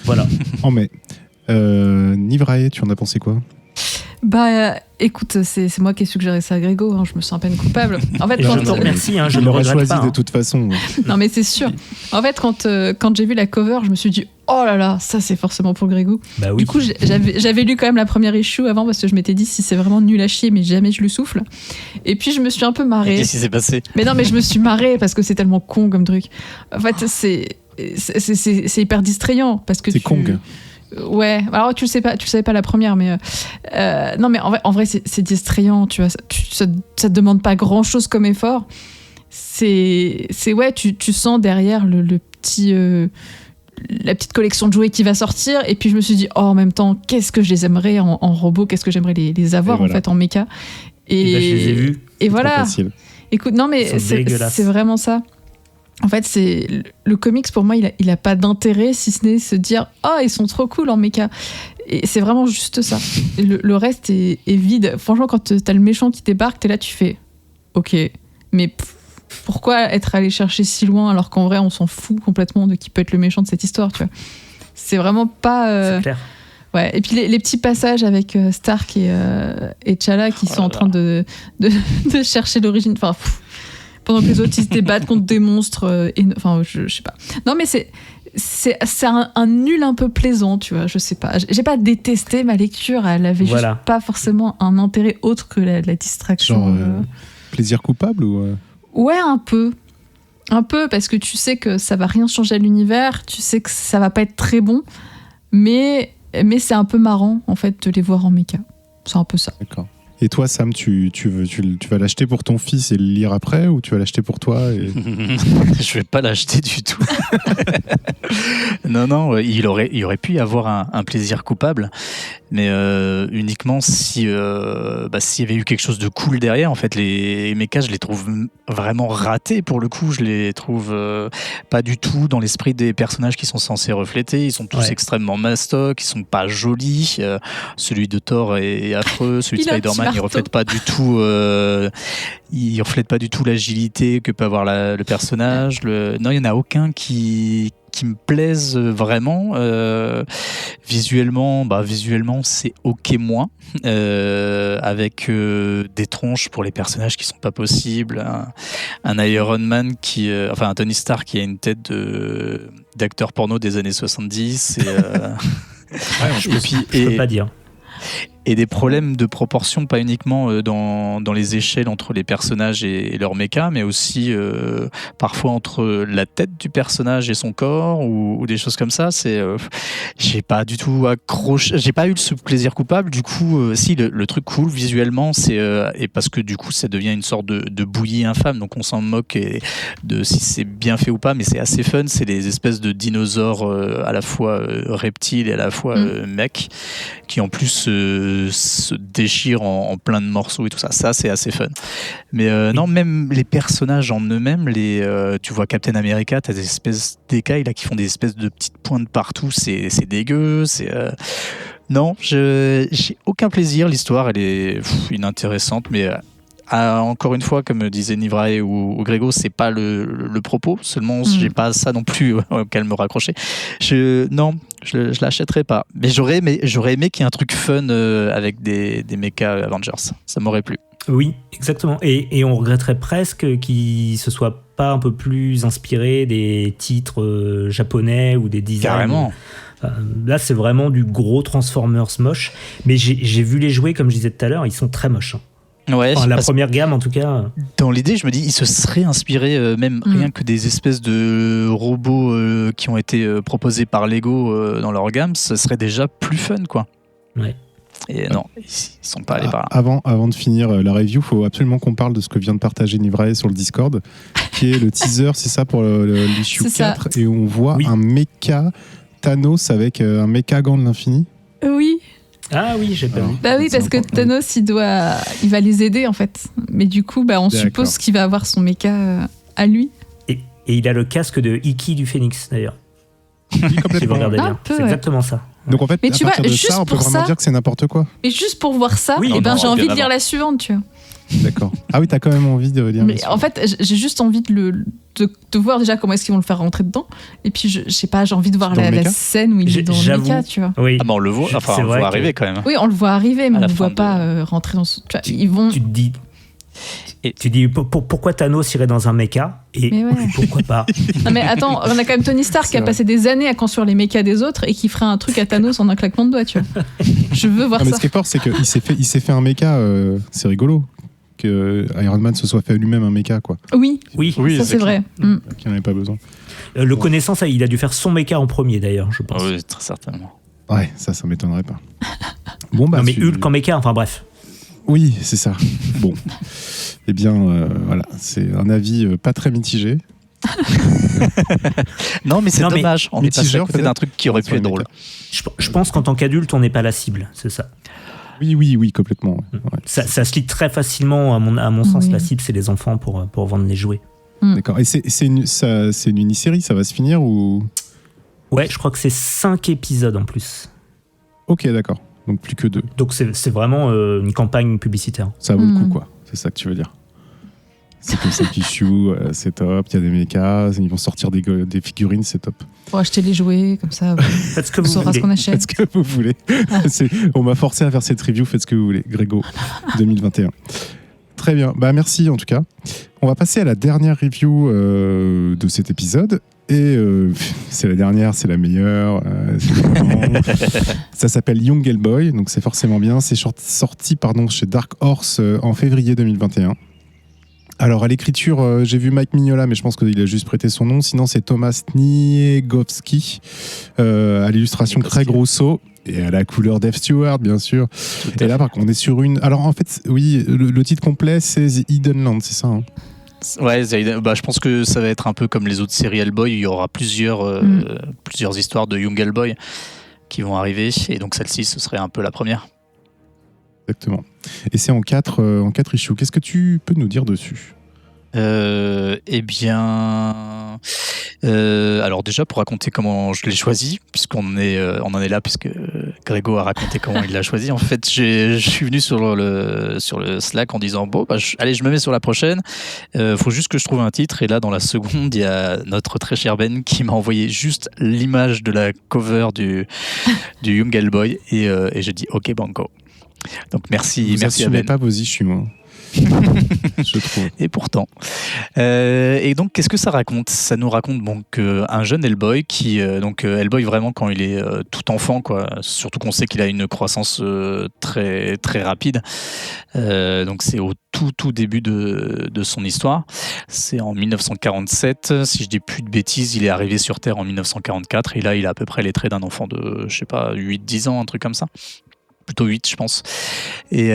Voilà. En mai. Nivrae, tu en as pensé quoi? Écoute, c'est moi qui ai suggéré ça à Grégo, je me sens à peine coupable. En fait, je te remercie, je ne l'aurais regrette choisi pas. de toute façon. Non mais c'est sûr. En fait, quand j'ai vu la cover, je me suis dit oh là là, ça c'est forcément pour Grégo. Bah oui. Du coup, j'avais lu quand même la première issue avant parce que je m'étais dit si c'est vraiment nul à chier, mais jamais je le souffle. Et puis je me suis un peu marrée. Qu'est-ce qui s'est passé? Mais non, mais je me suis marrée parce que c'est tellement con comme truc. En fait, c'est hyper distrayant parce que c'est Kong. Ouais, alors tu le savais pas la première, mais non, mais en vrai c'est distrayant, tu vois. Ça te demande pas grand chose comme effort. C'est ouais, tu sens derrière le petit. La petite collection de jouets qui va sortir, et puis je me suis dit, en même temps, qu'est-ce que je les aimerais en robot, qu'est-ce que j'aimerais les avoir en fait en méca. Et je les ai vus. Et voilà. Écoute, non, mais c'est vraiment ça. En fait, le comics pour moi, il a pas d'intérêt si ce n'est se dire, oh, ils sont trop cool en méca. Et c'est vraiment juste ça. Le reste est vide. Franchement, quand t'as le méchant qui débarque, t'es là, tu fais, ok, mais pourquoi être allé chercher si loin alors qu'en vrai on s'en fout complètement de qui peut être le méchant de cette histoire, tu vois. C'est vraiment pas c'est clair. Ouais, et puis les petits passages avec Stark et T'Challa qui sont en train de chercher l'origine, enfin pendant que les autres ils se débattent contre des monstres enfin je sais pas. Non, mais c'est un nul un peu plaisant, tu vois, je sais pas. J'ai pas détesté ma lecture, elle avait juste pas forcément un intérêt autre que la distraction. Genre plaisir coupable ou Ouais, un peu, parce que tu sais que ça va rien changer à l'univers, tu sais que ça va pas être très bon, mais c'est un peu marrant en fait de les voir en méca. C'est un peu ça. D'accord. Et toi, Sam, tu vas l'acheter pour ton fils et le lire après, ou tu vas l'acheter pour toi Je vais pas l'acheter du tout. Non, il aurait pu y avoir un plaisir coupable, mais uniquement s'il y avait eu quelque chose de cool derrière. En fait, les mechas, je les trouve vraiment ratés pour le coup. Je les trouve pas du tout dans l'esprit des personnages qui sont censés refléter. Ils sont tous extrêmement mastoc, ils sont pas jolis. Celui de Thor est affreux, celui de Spider-Man, il reflète pas du tout. Il reflète pas du tout l'agilité que peut avoir le personnage. Non, il y en a aucun qui me plaisent vraiment. Visuellement, c'est ok moins, avec des tronches pour les personnages qui sont pas possibles. Un Iron Man un Tony Stark qui a une tête d'acteur porno des années 70. Je peux pas dire. Et des problèmes de proportion, pas uniquement dans les échelles entre les personnages et leur méca, mais aussi parfois entre la tête du personnage et son corps, ou des choses comme ça. J'ai pas du tout accroché, j'ai pas eu ce plaisir coupable. Du coup, si le truc cool visuellement, et parce que du coup ça devient une sorte de bouillie infâme, donc on s'en moque de si c'est bien fait ou pas, mais c'est assez fun. C'est des espèces de dinosaures à la fois reptiles et à la fois mecs, qui en plus se déchire en plein de morceaux et tout ça. Ça, c'est assez fun. Mais non, même les personnages en eux-mêmes, tu vois Captain America, t'as des espèces d'écailles là qui font des espèces de petites pointes partout. C'est dégueu. Non, j'ai aucun plaisir. L'histoire, elle est inintéressante, mais encore une fois, comme disait Nivrae ou Grégo, c'est pas le propos. Seulement, j'ai pas ça non plus auquel me raccrocher. Je l'achèterais pas. Mais j'aurais aimé qu'il y ait un truc fun avec des mecha Avengers. Ça m'aurait plu. Oui, exactement. Et on regretterait presque qu'il se soit pas un peu plus inspiré des titres japonais ou des designs. Carrément. Là, c'est vraiment du gros Transformers moche. Mais j'ai vu les jouets, comme je disais tout à l'heure, ils sont très moches. Ouais, la première gamme, en tout cas. Dans l'idée, je me dis, il se serait inspiré rien que des espèces de robots qui ont été proposés par Lego dans leur gamme, ce serait déjà plus fun, quoi. Ouais. Et non, ils sont pas allés par là. Avant de finir la review, il faut absolument qu'on parle de ce que vient de partager Nivrae sur le Discord, qui est le teaser, c'est ça, pour l'issue 4, et où on voit un méca Thanos avec un méca gant de l'infini. Oui. Ah oui, j'ai pas vu. Bah oui, parce que Thanos, il va les aider en fait. Mais du coup, on suppose qu'il va avoir son méca à lui. Et il a le casque de Iki du Phénix d'ailleurs. Oui, complètement. C'est exactement ça. Donc en fait, mais à partir de ça, on peut vraiment dire que c'est n'importe quoi. Mais juste pour voir ça, j'ai envie de lire la suivante, tu vois. D'accord. Ah oui, t'as quand même envie de lire. Mais en fait, j'ai juste envie de voir déjà comment est-ce qu'ils vont le faire rentrer dedans. Et puis, je sais pas, j'ai envie de voir la scène où il est dans le méca, tu vois. Oui. On le voit, on le voit arriver quand même. Oui, on le voit arriver, mais on ne le voit pas rentrer dans ce. Tu vois, ils vont. Tu dis pourquoi Thanos irait dans un méca et pourquoi pas. Non mais attends, on a quand même Tony Stark qui a passé des années à construire les mécas des autres et qui ferait un truc à Thanos en un claquement de doigts, tu vois. Je veux voir ça. Mais ce qui est fort, c'est qu'il s'est fait un méca, c'est rigolo que Iron Man se soit fait lui-même un méca, quoi. Oui, ça c'est vrai. Qu'il n'en avait pas besoin. Le connaissant, ça, il a dû faire son méca en premier d'ailleurs, je pense. Oui, très certainement. Ouais, ça m'étonnerait pas. Bon, bah, non, mais Hulk en méca, enfin bref. Oui, c'est ça. Bon. Eh bien, voilà, c'est un avis pas très mitigé. Non, mais c'est dommage. On est passé mitigeur, à côté d'un truc qui aurait pu être drôle. Je pense qu'en tant qu'adulte, on n'est pas la cible, c'est ça. Oui, complètement. Ouais. Ça se lit très facilement, à mon sens. La cible, c'est les enfants pour vendre les jouets. D'accord. Et c'est une mini-série, ça va se finir ou... Ouais, je crois que c'est 5 épisodes en plus. Ok, d'accord. Donc plus que 2. Donc c'est vraiment une campagne publicitaire. Ça vaut le coup, quoi. C'est ça que tu veux dire. C'est comme ça qu'ils jouent, c'est top. Il y a des mechas, ils vont sortir des figurines, c'est top. Pour acheter les jouets, comme ça, Faites ce que on vous saura voulez. ce qu'on achète. Faites ce que vous voulez. On m'a forcé à faire cette review, faites ce que vous voulez. Grégo 2021. Très bien, bah merci en tout cas. On va passer à la dernière review de cet épisode. Et c'est la dernière, c'est la meilleure. Ça s'appelle Young Hellboy, donc c'est forcément bien. C'est sorti chez Dark Horse en février 2021. Alors à l'écriture, j'ai vu Mike Mignola, mais je pense qu'il a juste prêté son nom. Sinon, c'est Thomas Niegowski. À l'illustration, Craig Rousseau. Et à la couleur Dave Stewart, bien sûr. Et là, par contre, on est sur une... Alors en fait, oui, le titre complet, c'est The Hidden Land, c'est ça, hein? Ouais, je pense que ça va être un peu comme les autres séries Hellboy. Il y aura plusieurs histoires de Young Hellboy qui vont arriver. Et donc celle-ci, ce serait un peu la première. Exactement. Et c'est en 4 issues. Qu'est-ce que tu peux nous dire dessus ? Eh bien, alors déjà pour raconter comment je l'ai choisi, puisqu'on en est là, puisque Grégo a raconté comment il l'a choisi. En fait, je suis venu sur le Slack en disant bon, allez, je me mets sur la prochaine. Faut juste que je trouve un titre. Et là, dans la seconde, il y a notre très cher Ben qui m'a envoyé juste l'image de la cover du Young Hellboy et j'ai dit ok banco. Donc merci à Ben. Pas vos issues, moi. Je trouve. Et pourtant. Et donc, qu'est-ce que ça raconte ? Ça nous raconte donc un jeune Hellboy qui, Hellboy vraiment quand il est tout enfant, quoi. Surtout qu'on sait qu'il a une croissance très très rapide. Donc c'est au tout début de son histoire. C'est en 1947. Si je dis plus de bêtises, il est arrivé sur Terre en 1944 et là, il a à peu près les traits d'un enfant de, je sais pas, 8-10 ans, un truc comme ça. Plutôt 8, je pense. Et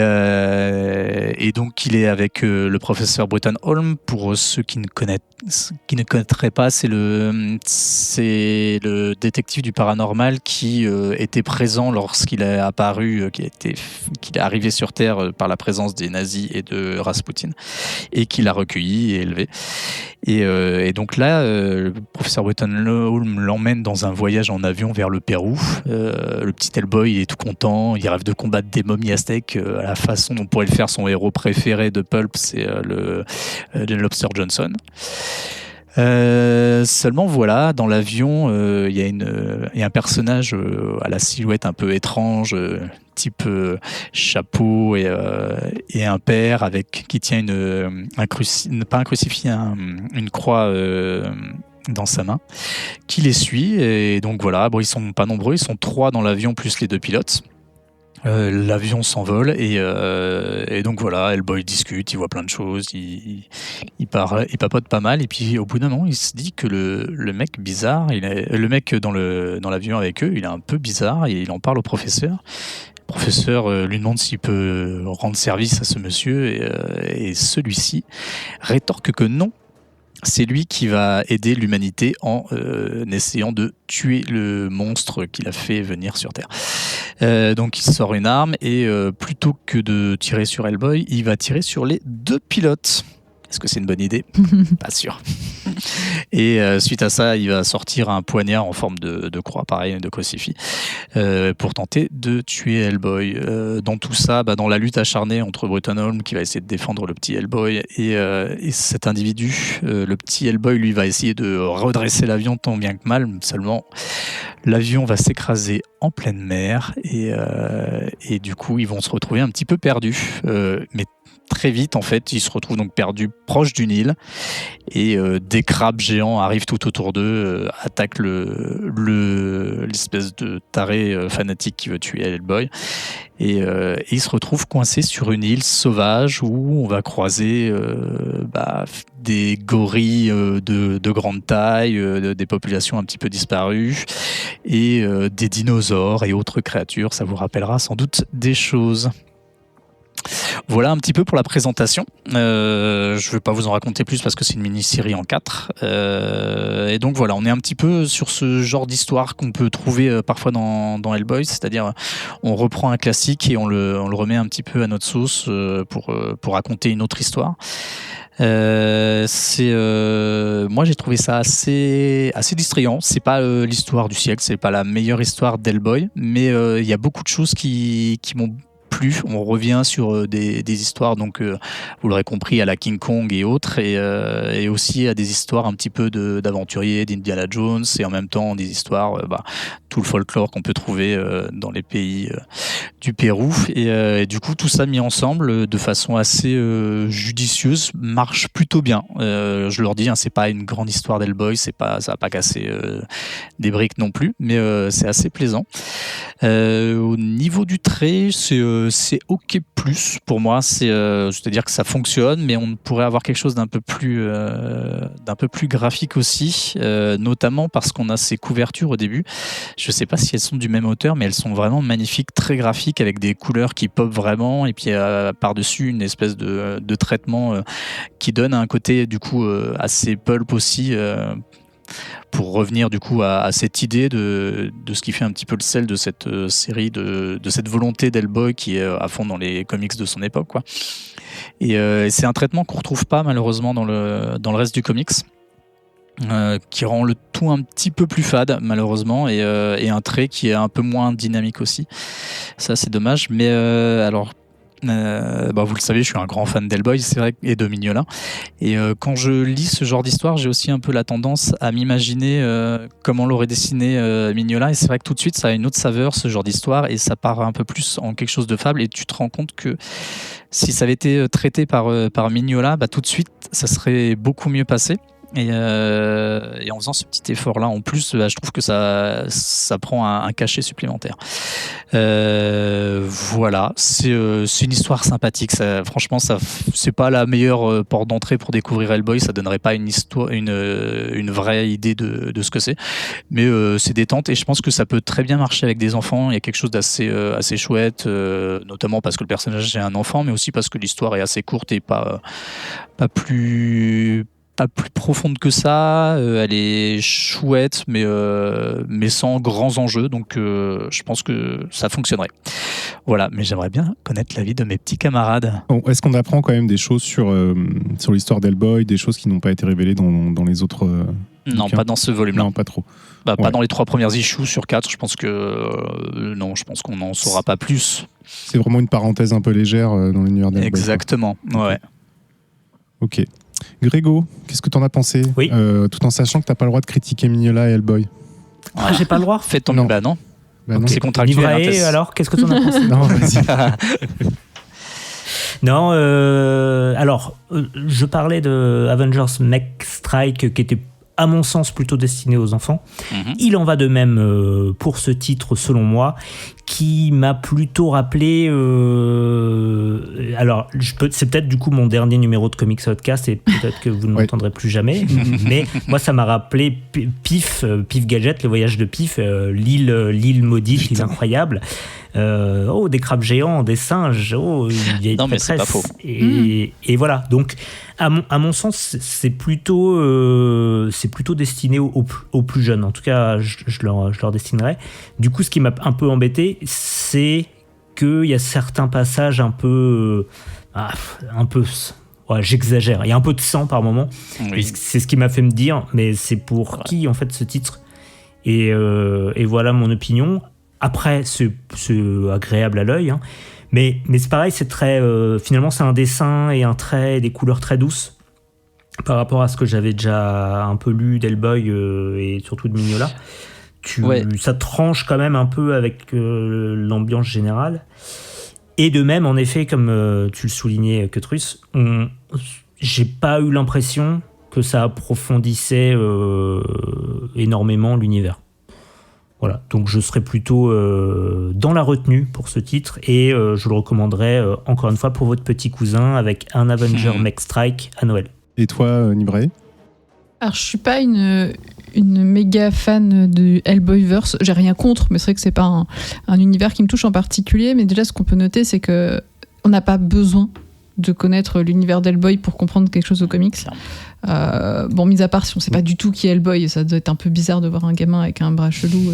donc, il est avec le professeur Bretton Holm. Pour ceux qui ne connaîtraient pas, c'est le détective du paranormal qui était présent lorsqu'il est apparu, qu'il est arrivé sur Terre par la présence des nazis et de Rasputin, et qui l'a recueilli et élevé. Et donc là, le professeur Bretton Holm l'emmène dans un voyage en avion vers le Pérou. Le petit Hellboy, il est tout content, il rêve de combattre des momies aztèques à la façon dont pourrait le faire son héros préféré de Pulp, c'est le Lobster Johnson. Seulement voilà, dans l'avion, il y a un personnage à la silhouette un peu étrange, type chapeau et un père qui tient une croix dans sa main, qui les suit. Et donc voilà, bon, ils sont pas nombreux, ils sont 3 dans l'avion plus les 2 pilotes. L'avion s'envole et donc voilà, Hellboy discute, il voit plein de choses, il papote pas mal et puis au bout d'un moment il se dit que le mec bizarre, le mec dans l'avion avec eux, il est un peu bizarre et il en parle au professeur. Le professeur lui demande s'il peut rendre service à ce monsieur et celui-ci rétorque que non. C'est lui qui va aider l'humanité en essayant de tuer le monstre qu'il a fait venir sur Terre. Donc il sort une arme et plutôt que de tirer sur Hellboy, il va tirer sur les 2 pilotes. Est-ce que c'est une bonne idée ? Pas sûr. Et suite à ça, il va sortir un poignard en forme de croix, pareil, de crucifix, pour tenter de tuer Hellboy. Dans tout ça, dans la lutte acharnée entre Bretton Holm, qui va essayer de défendre le petit Hellboy, et cet individu, le petit Hellboy, lui, va essayer de redresser l'avion tant bien que mal. Seulement, l'avion va s'écraser en pleine mer, et du coup, ils vont se retrouver un petit peu perdus. Mais très vite, en fait, ils se retrouvent donc perdus proche d'une île et des crabes géants arrivent tout autour d'eux, attaquent l'espèce de taré fanatique qui veut tuer Hellboy. Et ils se retrouvent coincés sur une île sauvage où on va croiser des gorilles de grande taille, des populations un petit peu disparues et des dinosaures et autres créatures. Ça vous rappellera sans doute des choses. Voilà un petit peu pour la présentation. Je ne vais pas vous en raconter plus parce que c'est une mini-série en 4. Et donc voilà, on est un petit peu sur ce genre d'histoire qu'on peut trouver parfois dans Hellboy, c'est-à-dire on reprend un classique et on le remet un petit peu à notre sauce pour raconter une autre histoire. Moi j'ai trouvé ça assez distrayant. C'est pas l'histoire du siècle, c'est pas la meilleure histoire d'Hellboy, mais il y a beaucoup de choses qui m'ont plu. On revient sur des histoires, donc vous l'aurez compris, à la King Kong et autres, et aussi à des histoires un petit peu d'aventuriers, d'Indiana Jones, et en même temps des histoires, tout le folklore qu'on peut trouver dans les pays du Pérou, et du coup tout ça mis ensemble de façon assez judicieuse marche plutôt bien. Je leur dis, c'est pas une grande histoire d'Hellboy, ça va pas casser des briques non plus, mais c'est assez plaisant. Au niveau du trait, c'est OK plus pour moi, c'est-à-dire que ça fonctionne, mais on pourrait avoir quelque chose d'un peu plus graphique aussi, notamment parce qu'on a ces couvertures au début. Je sais pas si elles sont du même auteur, mais elles sont vraiment magnifiques, très graphiques, avec des couleurs qui pop vraiment, et puis par-dessus une espèce de traitement qui donne un côté du coup assez pulp aussi, pour revenir du coup à cette idée de ce qui fait un petit peu le sel de cette série, de cette volonté d'Hellboy qui est à fond dans les comics de son époque, quoi. Et c'est un traitement qu'on retrouve pas malheureusement dans le reste du comics, qui rend le tout un petit peu plus fade malheureusement, et un trait qui est un peu moins dynamique aussi. Ça c'est dommage, mais alors vous le savez, je suis un grand fan d'Hellboy, c'est vrai, et de Mignola. Et quand je lis ce genre d'histoire, j'ai aussi un peu la tendance à m'imaginer comment l'aurait dessiné Mignola. Et c'est vrai que tout de suite, ça a une autre saveur, ce genre d'histoire, et ça part un peu plus en quelque chose de fable. Et tu te rends compte que si ça avait été traité par Mignola, tout de suite, ça serait beaucoup mieux passé. Et en faisant ce petit effort là en plus, je trouve que ça prend un cachet supplémentaire. Voilà, c'est une histoire sympathique. Franchement, c'est pas la meilleure porte d'entrée pour découvrir Hellboy. Ça donnerait pas une vraie idée de ce que c'est, mais c'est détente, et je pense que ça peut très bien marcher avec des enfants. Il y a quelque chose d'assez chouette, notamment parce que le personnage est un enfant, mais aussi parce que l'histoire est assez courte et pas plus profonde que ça. Elle est chouette, mais sans grands enjeux, donc je pense que ça fonctionnerait. Voilà, mais j'aimerais bien connaître l'avis de mes petits camarades. Bon, est-ce qu'on apprend quand même des choses sur l'histoire d'Hellboy, des choses qui n'ont pas été révélées dans les autres Non, bouquins ? pas dans ce volume-là. Non, pas trop. Pas dans les 3 premières issues sur 4, je pense que non, je pense qu'on n'en saura pas plus. C'est vraiment une parenthèse un peu légère dans l'univers d'Hellboy. Exactement, ouais. Ok. Grégo, qu'est-ce que t'en as pensé ? Oui. Tout en sachant que t'as pas le droit de critiquer Mignola et Hellboy. Ah, j'ai pas le droit. Fais ton Non. non. Bah non. C'est contractuel. Livrae, alors, qu'est-ce que t'en as pensé ? Non, vas-y. Non, alors, je parlais de Avengers Mech Strike, qui était à mon sens plutôt destiné aux enfants. Mm-hmm. Il en va de même pour ce titre, selon moi, qui m'a plutôt rappelé... alors, c'est peut-être du coup mon dernier numéro de Comics Podcast, et peut-être que vous ne m'entendrez plus jamais, mais moi ça m'a rappelé Pif Gadget, le voyage de Pif, l'île maudite, l'île incroyable. Des crabes géants, des singes, il y a une non, mais c'est pas faux. Et voilà, donc à mon sens, c'est plutôt destiné aux plus jeunes. En tout cas, je leur destinerai. Du coup, ce qui m'a un peu embêté, c'est qu'il y a certains passages un peu j'exagère. Il y a un peu de sang par moment. Oui. C'est ce qui m'a fait me dire, mais c'est pour qui en fait ce titre ? Et voilà mon opinion. Après, c'est agréable à l'œil, hein. Mais c'est pareil, c'est très finalement c'est un dessin et un trait, des couleurs très douces par rapport à ce que j'avais déjà un peu lu d'Hellboy et surtout de Mignola. Ça tranche quand même un peu avec l'ambiance générale. Et de même, en effet, comme tu le soulignais, Ketrus, j'ai pas eu l'impression que ça approfondissait énormément l'univers. Voilà, donc je serais plutôt dans la retenue pour ce titre et je le recommanderais encore une fois pour votre petit cousin avec un Avenger Mech Strike à Noël. Et toi, Nibrae ? Alors, je suis pas une méga fan de Hellboyverse. J'ai rien contre, mais c'est vrai que c'est pas un univers qui me touche en particulier. Mais déjà, ce qu'on peut noter, c'est que on n'a pas besoin de connaître l'univers d'Hellboy pour comprendre quelque chose aux comics. Bon, mis à part si on sait pas du tout qui est Hellboy, ça doit être un peu bizarre de voir un gamin avec un bras chelou.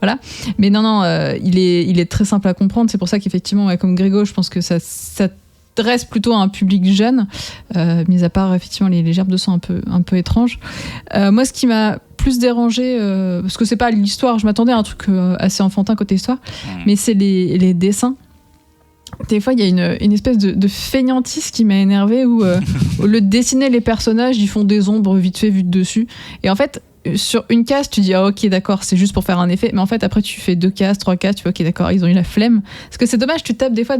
Voilà. Mais non, il est très simple à comprendre. C'est pour ça qu'effectivement, ouais, comme Grégo, je pense que ça s'adresse plutôt à un public jeune, mis à part effectivement les gerbes de sang un peu étranges. Moi, ce qui m'a plus dérangé, parce que c'est pas l'histoire, je m'attendais à un truc assez enfantin côté histoire, mais c'est les dessins. Des fois, il y a une espèce de feignantise qui m'a énervée où, au lieu de dessiner les personnages, ils font des ombres vite fait vues de dessus. Et en fait, sur une case, tu dis ah, ok, d'accord, c'est juste pour faire un effet. Mais en fait, après, tu fais 2 cases, 3 cases, tu fais ok, d'accord, ils ont eu la flemme. Parce que c'est dommage, tu tapes des fois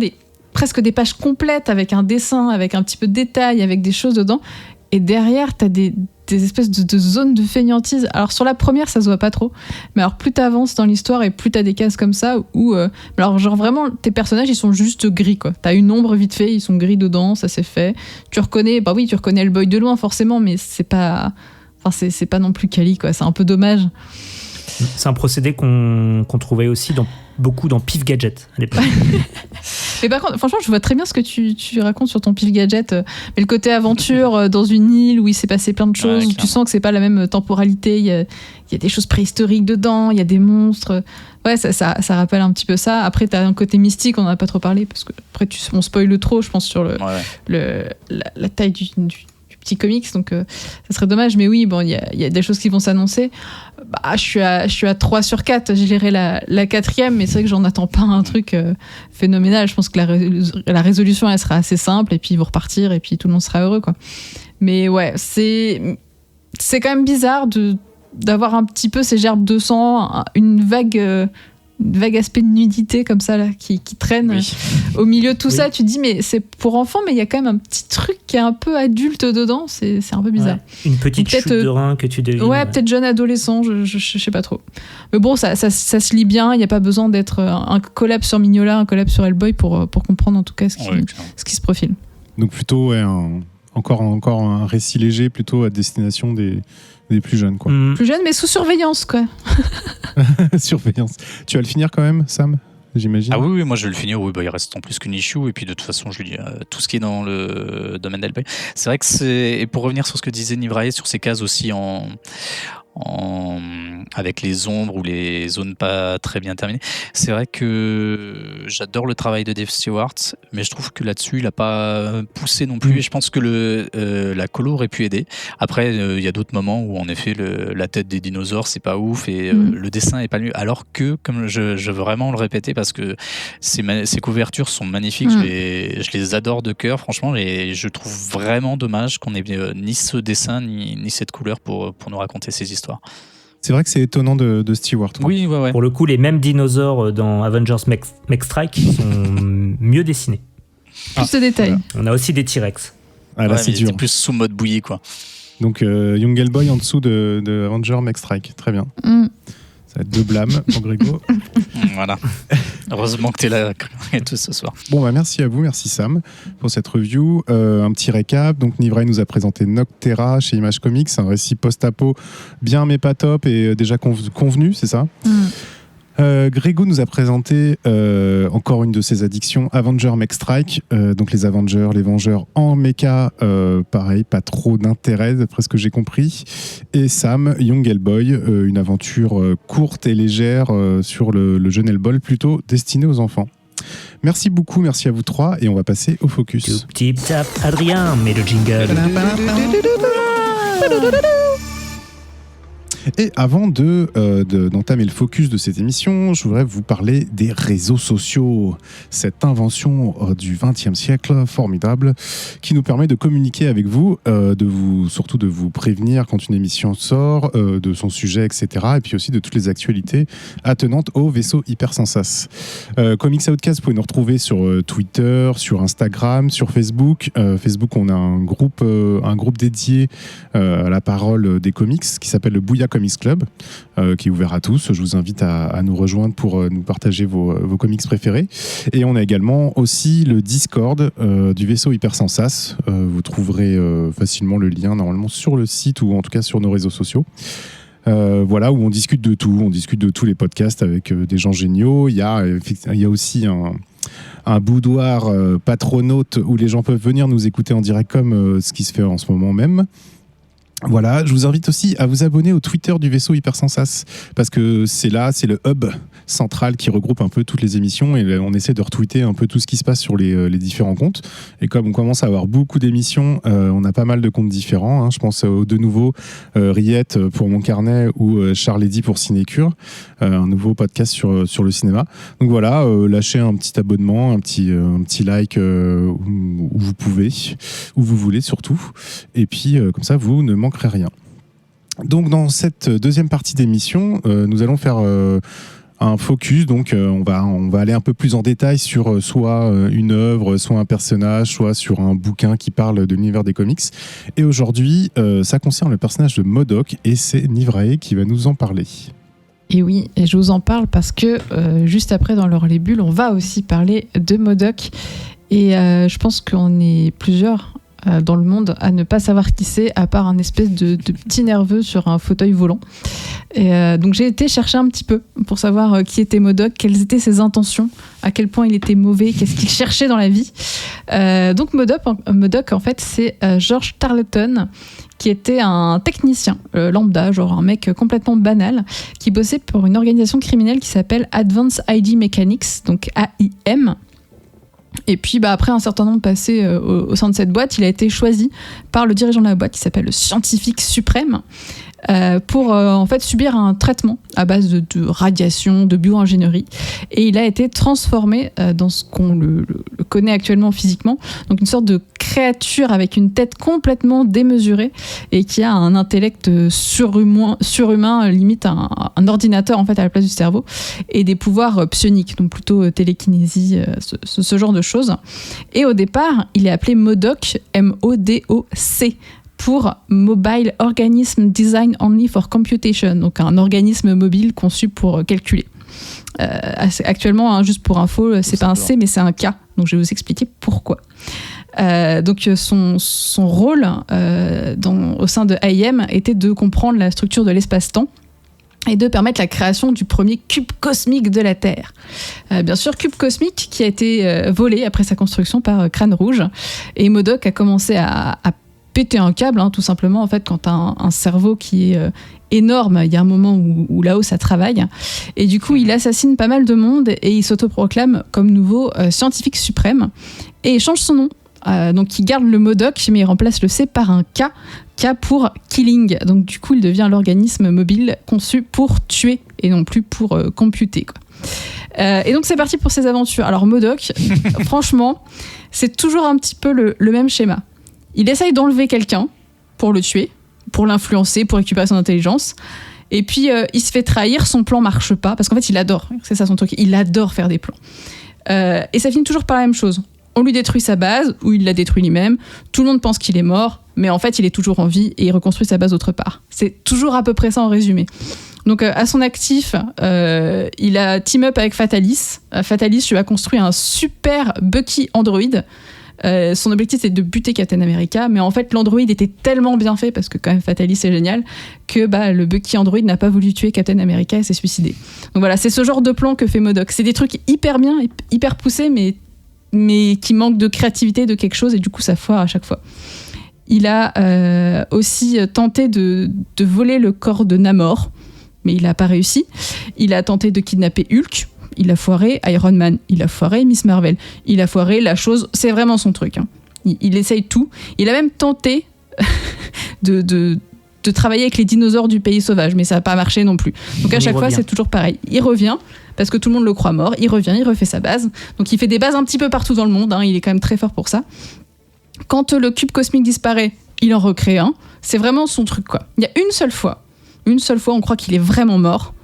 presque des pages complètes avec un dessin, avec un petit peu de détail, avec des choses dedans. Et derrière, t'as des espèces de zones de feignantise. Alors sur la première, ça se voit pas trop. Mais alors plus t'avances dans l'histoire et plus t'as des cases comme ça où... alors genre vraiment, tes personnages, ils sont juste gris, quoi. T'as une ombre vite fait, ils sont gris dedans, ça c'est fait. Tu reconnais Hellboy de loin forcément, mais c'est pas... Enfin, c'est pas non plus quali, quoi. C'est un peu dommage. C'est un procédé qu'on trouvait aussi beaucoup dans Pif Gadget à l'époque. Mais par contre, franchement, je vois très bien ce que tu racontes sur ton Pif Gadget. Mais le côté aventure dans une île où il s'est passé plein de choses, où tu sens que c'est pas la même temporalité. Il y a des choses préhistoriques dedans, il y a des monstres. Ouais, ça rappelle un petit peu ça. Après, t'as un côté mystique, on en a pas trop parlé, parce que après, on spoil trop, je pense, sur la taille du petit comics, donc ça serait dommage. Mais oui, bon, il y a des choses qui vont s'annoncer. Je suis à 3 sur 4, je lirai la 4e, mais c'est vrai que j'en attends pas un truc phénoménal. Je pense que la résolution, elle sera assez simple, et puis ils vont repartir, et puis tout le monde sera heureux, quoi. Mais ouais, c'est quand même bizarre d'avoir un petit peu ces gerbes de sang, une vague aspect de nudité comme ça là, qui traîne au milieu de tout ça. Tu te dis mais c'est pour enfants, mais il y a quand même un petit truc qui est un peu adulte dedans, c'est un peu bizarre. Ouais, une petite chute de rein que tu devines. Ouais, peut-être jeune adolescent, je sais pas trop. Mais bon, ça se lit bien, il n'y a pas besoin d'être un collab sur Mignola, un collab sur Hellboy pour comprendre en tout cas ce qui se profile. Donc plutôt encore un récit léger, plutôt à destination des plus jeunes, quoi. Plus jeunes, mais sous surveillance, quoi. Surveillance. Tu vas le finir quand même, Sam, j'imagine? Ah oui, moi je vais le finir. Oui, il reste en plus qu'une issue. Et puis de toute façon, je lis tout ce qui est dans le domaine d'Hellboy. C'est vrai que et pour revenir sur ce que disait Nibrae, sur ces cases aussi avec les ombres ou les zones pas très bien terminées. C'est vrai que j'adore le travail de Dave Stewart, mais je trouve que là-dessus, il n'a pas poussé non plus. Et je pense que la colo aurait pu aider. Après, il y a d'autres moments où, en effet, la tête des dinosaures, c'est pas ouf et le dessin est pas le mieux. Alors que, comme je veux vraiment le répéter, parce que ces couvertures sont magnifiques, je les adore de cœur, franchement, et je trouve vraiment dommage qu'on ait ni ce dessin, ni cette couleur pour nous raconter ces histoires. C'est vrai que c'est étonnant de Stewart. Oui, ouais. Pour le coup, les mêmes dinosaures dans Avengers Mech Strike sont mieux dessinés. Plus de détails. Voilà. On a aussi des T-Rex. Ah là, c'est dur. C'est plus sous mode bouillie, quoi. Donc, Young Hellboy en dessous de Avenger Mech Strike. Très bien. Ça va être 2 blâmes pour Grégo. Voilà. Heureusement que tu es là tout ce soir. Bon, merci à vous, merci Sam pour cette review. Un petit récap. Donc, Nibrae nous a présenté Noctera chez Image Comics, un récit post-apo bien mais pas top et déjà convenu, c'est ça? Grégo nous a présenté encore une de ses addictions, Avenger Mech Strike. Donc les Avengers, les Vengeurs en mecha, pareil, pas trop d'intérêt d'après ce que j'ai compris. Et Sam, Young Hellboy, une aventure courte et légère sur le jeune Hellboy, plutôt destiné aux enfants. Merci beaucoup, merci à vous 3 et on va passer au focus. Tip tap Adrien, mais le jingle. Et avant d'entamer le focus de cette émission, je voudrais vous parler des réseaux sociaux. Cette invention du XXe siècle formidable qui nous permet de communiquer avec vous, surtout de vous prévenir quand une émission sort, de son sujet, etc. Et puis aussi de toutes les actualités attenantes au vaisseau Hypersensas. Comics Outcast, vous pouvez nous retrouver sur Twitter, sur Instagram, sur Facebook. Facebook, on a un groupe dédié à la parole des comics qui s'appelle le Bouya Comics Club, qui est ouvert à tous. Je vous invite à nous rejoindre pour nous partager vos comics préférés. Et on a également aussi le Discord du vaisseau Hypersensas. Vous trouverez facilement le lien normalement sur le site ou en tout cas sur nos réseaux sociaux. Voilà, où on discute de tout. On discute de tous les podcasts avec des gens géniaux. Il y a aussi un boudoir patronaute où les gens peuvent venir nous écouter en direct comme ce qui se fait en ce moment même. Voilà, je vous invite aussi à vous abonner au Twitter du vaisseau Hypersensas parce que c'est le hub central qui regroupe un peu toutes les émissions et on essaie de retweeter un peu tout ce qui se passe sur les différents comptes. Et comme on commence à avoir beaucoup d'émissions, on a pas mal de comptes différents. Je pense aux deux nouveaux, Riette pour Mon Carnet ou Charles Eddy pour Cinécure, un nouveau podcast sur le cinéma. Donc voilà, lâchez un petit abonnement, un petit like où vous pouvez, où vous voulez surtout. Et puis comme ça, vous ne manquerez rien. Donc dans cette deuxième partie d'émission, nous allons faire un focus, donc on va aller un peu plus en détail sur soit une œuvre, soit un personnage, soit sur un bouquin qui parle de l'univers des comics. Et aujourd'hui, ça concerne le personnage de MODOK et c'est Nivrae qui va nous en parler. Et oui, et je vous en parle parce que juste après dans l'heure les bulles, on va aussi parler de MODOK. Et je pense qu'on est plusieurs dans le monde à ne pas savoir qui c'est, à part un espèce de petit nerveux sur un fauteuil volant. Et donc j'ai été chercher un petit peu pour savoir qui était MODOK, quelles étaient ses intentions, à quel point il était mauvais, qu'est-ce qu'il cherchait dans la vie. Donc MODOK en fait c'est George Tarleton, qui était un technicien lambda, genre un mec complètement banal, qui bossait pour une organisation criminelle qui s'appelle Advanced ID Mechanics, donc AIM. Et puis après un certain nombre passé au sein de cette boîte, il a été choisi par le dirigeant de la boîte qui s'appelle le scientifique suprême pour en fait subir un traitement à base de radiation, de bioingénierie, et il a été transformé dans ce qu'on le connaît actuellement physiquement, donc une sorte de créature avec une tête complètement démesurée et qui a un intellect surhumain, limite un ordinateur en fait à la place du cerveau, et des pouvoirs psioniques, donc plutôt télékinésie, ce genre de choses. Et au départ, il est appelé MODOK, M-O-D-O-C, pour Mobile Organism Designed Only for Computation, donc un organisme mobile conçu pour calculer. Actuellement, juste pour info, c'est pas un C mais c'est un K, donc je vais vous expliquer pourquoi. Donc son rôle au sein de AIM était de comprendre la structure de l'espace-temps et de permettre la création du premier cube cosmique de la Terre. Bien sûr, cube cosmique qui a été volé après sa construction par Crâne Rouge, et MODOK a commencé à péter un câble, tout simplement. En fait, quand tu as un cerveau qui est énorme, il y a un moment où là-haut ça travaille, et du coup il assassine pas mal de monde et il s'autoproclame comme nouveau scientifique suprême et il change son nom. Donc il garde le MODOK mais il remplace le C par un K pour Killing. Donc du coup il devient l'organisme mobile conçu pour tuer et non plus pour computer, quoi. Et donc c'est parti pour ses aventures. Alors MODOK, franchement, c'est toujours un petit peu le même schéma. Il essaye d'enlever quelqu'un pour le tuer, pour l'influencer, pour récupérer son intelligence. Et puis, il se fait trahir, son plan marche pas, parce qu'en fait, il adore, c'est ça son truc, il adore faire des plans. Et ça finit toujours par la même chose. On lui détruit sa base, ou il la détruit lui-même, tout le monde pense qu'il est mort, mais en fait, il est toujours en vie et il reconstruit sa base autre part. C'est toujours à peu près ça en résumé. Donc, à son actif, il a team up avec Fatalis. Fatalis lui a construit un super Bucky Android. Son objectif c'était de buter Captain America, mais en fait l'android était tellement bien fait, parce que quand même Fatalis c'est génial, que le Bucky Android n'a pas voulu tuer Captain America et s'est suicidé. Donc voilà, c'est ce genre de plan que fait MODOK. C'est des trucs hyper bien, hyper poussés, mais qui manquent de créativité, de quelque chose, et du coup ça foire à chaque fois. Il a aussi tenté de voler le corps de Namor, mais il n'a pas réussi. Il a tenté de kidnapper Hulk. Il a foiré Iron Man, il a foiré Miss Marvel, il a foiré la chose, c'est vraiment son truc. Il essaye tout. Il a même tenté de de travailler avec les dinosaures du pays sauvage, mais ça n'a pas marché non plus. Donc à chaque fois, c'est toujours pareil. Il revient, parce que tout le monde le croit mort, il revient, il refait sa base. Donc il fait des bases un petit peu partout dans le monde, il est quand même très fort pour ça. Quand le cube cosmique disparaît, il en recrée un. C'est vraiment son truc, quoi. Il y a une seule fois, on croit qu'il est vraiment mort.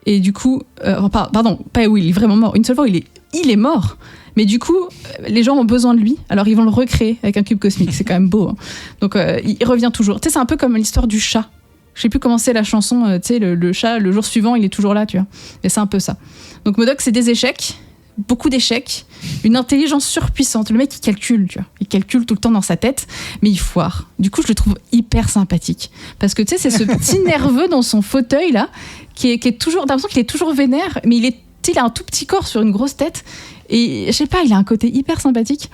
Et du coup, pardon, pas où il est vraiment mort. Une seule fois, il est mort. Mais du coup, les gens ont besoin de lui, alors ils vont le recréer avec un cube cosmique. C'est quand même beau. Donc, il revient toujours. Tu sais, c'est un peu comme l'histoire du chat. Je sais plus comment c'est la chanson. Tu sais, le chat, le jour suivant, il est toujours là, tu vois. Et c'est un peu ça. Donc, MODOK, c'est des échecs, beaucoup d'échecs, une intelligence surpuissante. Le mec, il calcule, tu vois. Il calcule tout le temps dans sa tête, mais il foire. Du coup, je le trouve hyper sympathique. Parce que, tu sais, c'est ce petit nerveux dans son fauteuil, là, qui est toujours... T'as l'impression qu'il est toujours vénère, mais il a un tout petit corps sur une grosse tête. Et je sais pas, il a un côté hyper sympathique.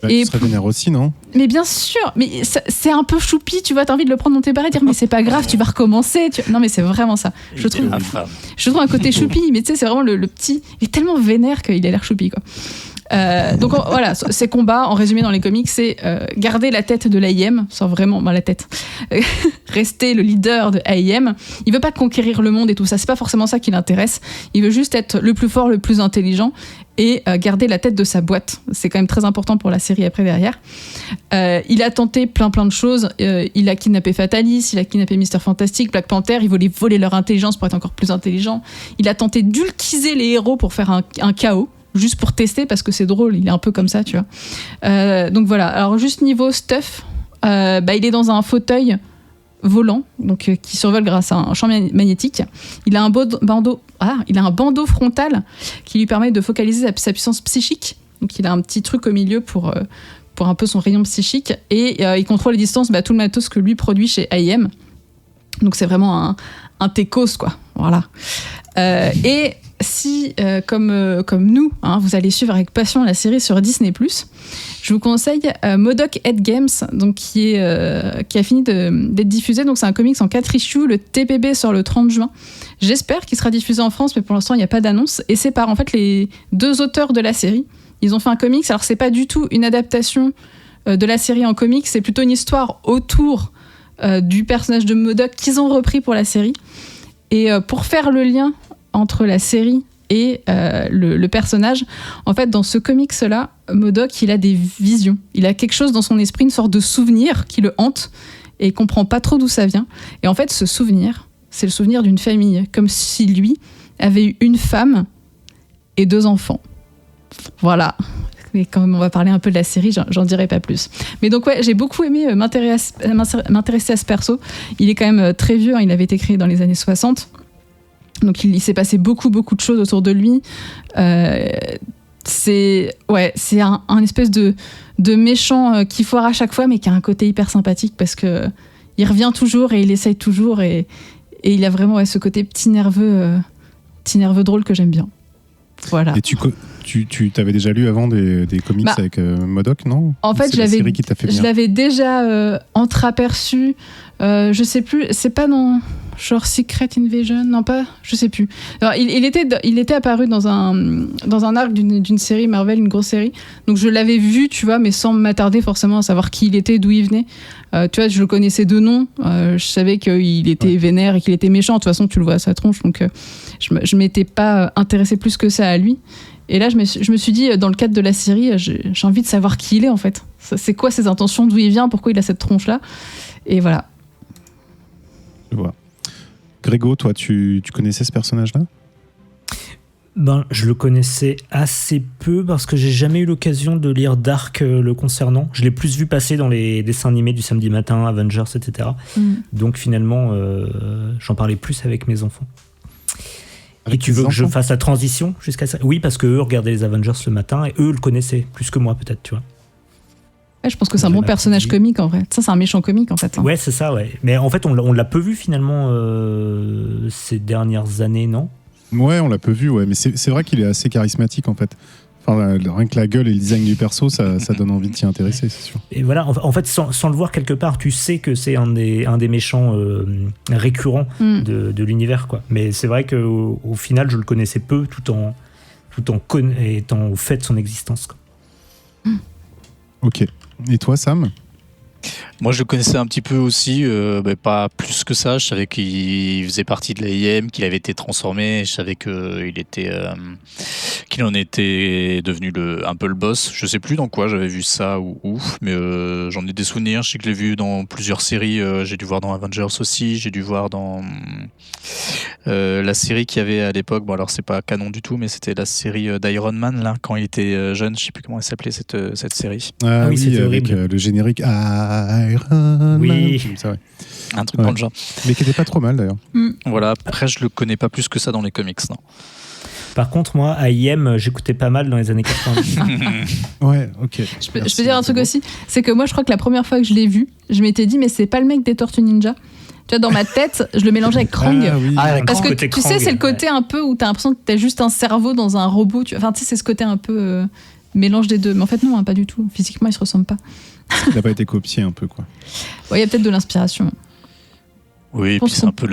Tu serais vénère aussi, non ? Mais bien sûr, mais c'est un peu choupi, tu vois, t'as envie de le prendre dans tes bras et dire mais c'est pas grave, tu vas recommencer. Non mais c'est vraiment ça. Je trouve un côté choupi, mais tu sais, c'est vraiment le petit... Il est tellement vénère qu'il a l'air choupi, quoi. Donc voilà, ces combats, en résumé dans les comics, c'est garder la tête de l'AIM, sans vraiment la tête, rester le leader de AIM. Il veut pas conquérir le monde et tout ça, c'est pas forcément ça qui l'intéresse. Il veut juste être le plus fort, le plus intelligent et garder la tête de sa boîte. C'est quand même très important pour la série après derrière. Il a tenté plein de choses. Il a kidnappé Fatalis, il a kidnappé Mr. Fantastic, Black Panther, il voulait voler leur intelligence pour être encore plus intelligent. Il a tenté d'ulquiser les héros pour faire un chaos. Juste pour tester parce que c'est drôle, il est un peu comme ça, tu vois. Donc voilà, alors juste niveau stuff, il est dans un fauteuil volant, donc qui survole grâce à un champ magnétique. Il a un bandeau frontal qui lui permet de focaliser sa puissance psychique. Donc il a un petit truc au milieu pour un peu son rayon psychique et il contrôle les distances, tout le matos que lui produit chez AIM. Donc c'est vraiment un techos, quoi. Voilà. Et si, comme nous, vous allez suivre avec passion la série sur Disney+, je vous conseille MODOK Head Games, donc qui a fini d'être diffusé. Donc c'est un comics en 4 issues. Le TPB sort le 30 juin. J'espère qu'il sera diffusé en France, mais pour l'instant, il n'y a pas d'annonce. Et c'est par en fait les deux auteurs de la série. Ils ont fait un comics. Alors c'est pas du tout une adaptation de la série en comics, c'est plutôt une histoire autour du personnage de MODOK qu'ils ont repris pour la série. Et pour faire le lien entre la série et le personnage, en fait, dans ce comics-là, MODOK, il a des visions. Il a quelque chose dans son esprit, une sorte de souvenir qui le hante et il comprend pas trop d'où ça vient. Et en fait, ce souvenir, c'est le souvenir d'une famille, comme si lui avait eu une femme et 2 enfants. Voilà. Mais quand même, on va parler un peu de la série, j'en dirai pas plus. Mais donc ouais, j'ai beaucoup aimé m'intéresser à ce perso. Il est quand même très vieux, il avait été créé dans les années 60. Donc il s'est passé beaucoup de choses autour de lui. C'est un espèce de méchant qui foire à chaque fois, mais qui a un côté hyper sympathique parce que il revient toujours et il essaye toujours et il a vraiment ce côté petit nerveux drôle que j'aime bien. Voilà. Et tu t'avais déjà lu avant des comics avec MODOK, non ? En fait, je l'avais déjà entreaperçu. Je sais plus, c'est pas dans genre Secret Invasion, non pas, je sais plus. Alors, il était apparu dans un arc d'une série Marvel, une grosse série. Donc je l'avais vu, tu vois, mais sans m'attarder forcément à savoir qui il était, d'où il venait. Tu vois, je le connaissais de nom. Je savais qu'il était vénère et qu'il était méchant. De toute façon, tu le vois à sa tronche. Donc je m'étais pas intéressée plus que ça à lui. Et là, je me suis dit, dans le cadre de la série, j'ai envie de savoir qui il est, en fait. C'est quoi ses intentions, d'où il vient, pourquoi il a cette tronche-là. Et voilà. Je vois. Grégo, toi, tu connaissais ce personnage-là ? Je le connaissais assez peu parce que j'ai jamais eu l'occasion de lire Dark le concernant. Je l'ai plus vu passer dans les dessins animés du samedi matin, Avengers, etc. Donc finalement, j'en parlais plus avec mes enfants. Et tu veux que je fasse la transition jusqu'à ça ? Oui, parce qu'eux regardaient les Avengers le matin et eux le connaissaient plus que moi peut-être, tu vois. Ouais, je pense que c'est un bon personnage comique en vrai. Ça, c'est un méchant comique en fait. Ouais, c'est ça, ouais. Mais en fait, on l'a peu vu finalement ces dernières années, non ? Ouais, on l'a peu vu, ouais. Mais c'est vrai qu'il est assez charismatique en fait. Enfin, rien que la gueule et le design du perso, ça donne envie de t'y intéresser, c'est sûr. Et voilà, en fait, sans le voir quelque part, tu sais que c'est un des méchants récurrents de l'univers, quoi. Mais c'est vrai qu'au final, je le connaissais peu, tout en étant au fait de son existence, quoi. Ok. Et toi, Sam ? Moi, je le connaissais un petit peu aussi, mais pas plus que ça. Je savais qu'il faisait partie de l'AIM, qu'il avait été transformé. Je savais qu'il en était devenu un peu le boss. Je sais plus dans quoi j'avais vu ça ou où, mais j'en ai des souvenirs. Je sais que je l'ai vu dans plusieurs séries. J'ai dû voir dans Avengers aussi. J'ai dû voir dans la série qu'il y avait à l'époque. Bon, alors c'est pas canon du tout, mais c'était la série d'Iron Man là, quand il était jeune. Je sais plus comment elle s'appelait cette série. Ah oui, c'était avec horrible. le générique Iron Oui. Man, comme ça, ouais. Un truc dans le genre. Mais qui était pas trop mal d'ailleurs. Voilà. Après, je le connais pas plus que ça dans les comics, non. Par contre, moi, AIM, j'écoutais pas mal dans les années 90. Ouais, ok. Je peux dire un truc aussi, c'est que moi je crois que la première fois que je l'ai vu, je m'étais dit mais c'est pas le mec des Tortues Ninja. Tu vois, dans ma tête, je le mélangeais avec Krang. Ah oui. Parce que côté tu sais, Krang, c'est le côté un peu où t'as l'impression que t'as juste un cerveau dans un robot. Enfin, tu sais, c'est ce côté un peu mélange des deux. Mais en fait, non, hein, pas du tout. Physiquement, ils se ressemblent pas. Il n'a pas été copié un peu, quoi. Ouais, il y a peut-être de l'inspiration. Oui, et pense puis c'est un peu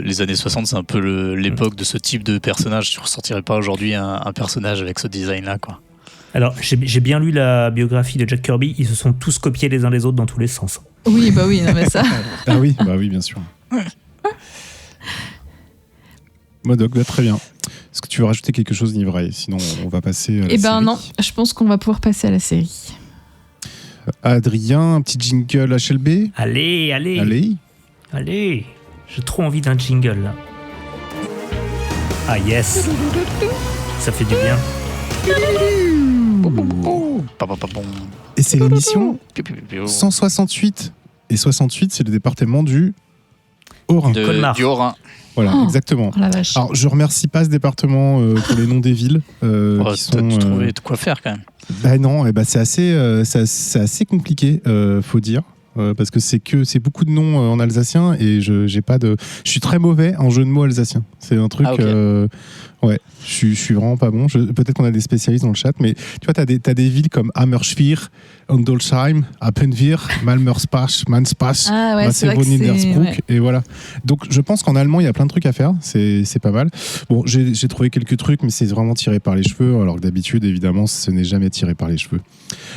les années 60, c'est un peu l'époque de ce type de personnage. Tu ne ressortirais pas aujourd'hui un personnage avec ce design-là, quoi. Alors, j'ai bien lu la biographie de Jack Kirby. Ils se sont tous copiés les uns les autres dans tous les sens. Oui, bah oui, non, mais ça. Ah oui, bah oui, bien sûr. Modoc, bah, très bien. Est-ce que tu veux rajouter quelque chose, Nivray? Sinon, on va passer à la Eh ben série. non, je pense qu'on va pouvoir passer à la série. Adrien, un petit jingle HLB. Allez. Allez. J'ai trop envie d'un jingle, là. Ah, yes. Ça fait du bien. Et c'est l'émission 168. Et 68, c'est le département du Haut-Rhin. Colmar. Du Haut-Rhin. Voilà, Oh. exactement. Oh la vache. Alors, je remercie pas ce département pour les noms des villes. Oh, qui t'as sont, trouvé de quoi faire, quand même. Bah non, c'est assez compliqué, faut dire. Parce que c'est beaucoup de noms en alsacien et je suis très mauvais en jeu de mots alsacien. C'est un truc. Ah, ok. Ouais, je suis vraiment pas bon. Peut-être qu'on a des spécialistes dans le chat, mais tu vois, t'as des villes comme Hammerschwir, Ondolsheim, Appenwir, Malmerspach, Manspach, Ah ouais, c'est vrai que Massevo-Niedersbruck, ouais. et voilà. Donc je pense qu'en allemand, il y a plein de trucs à faire. C'est pas mal. Bon, j'ai trouvé quelques trucs, mais c'est vraiment tiré par les cheveux, alors que d'habitude, évidemment, ce n'est jamais tiré par les cheveux.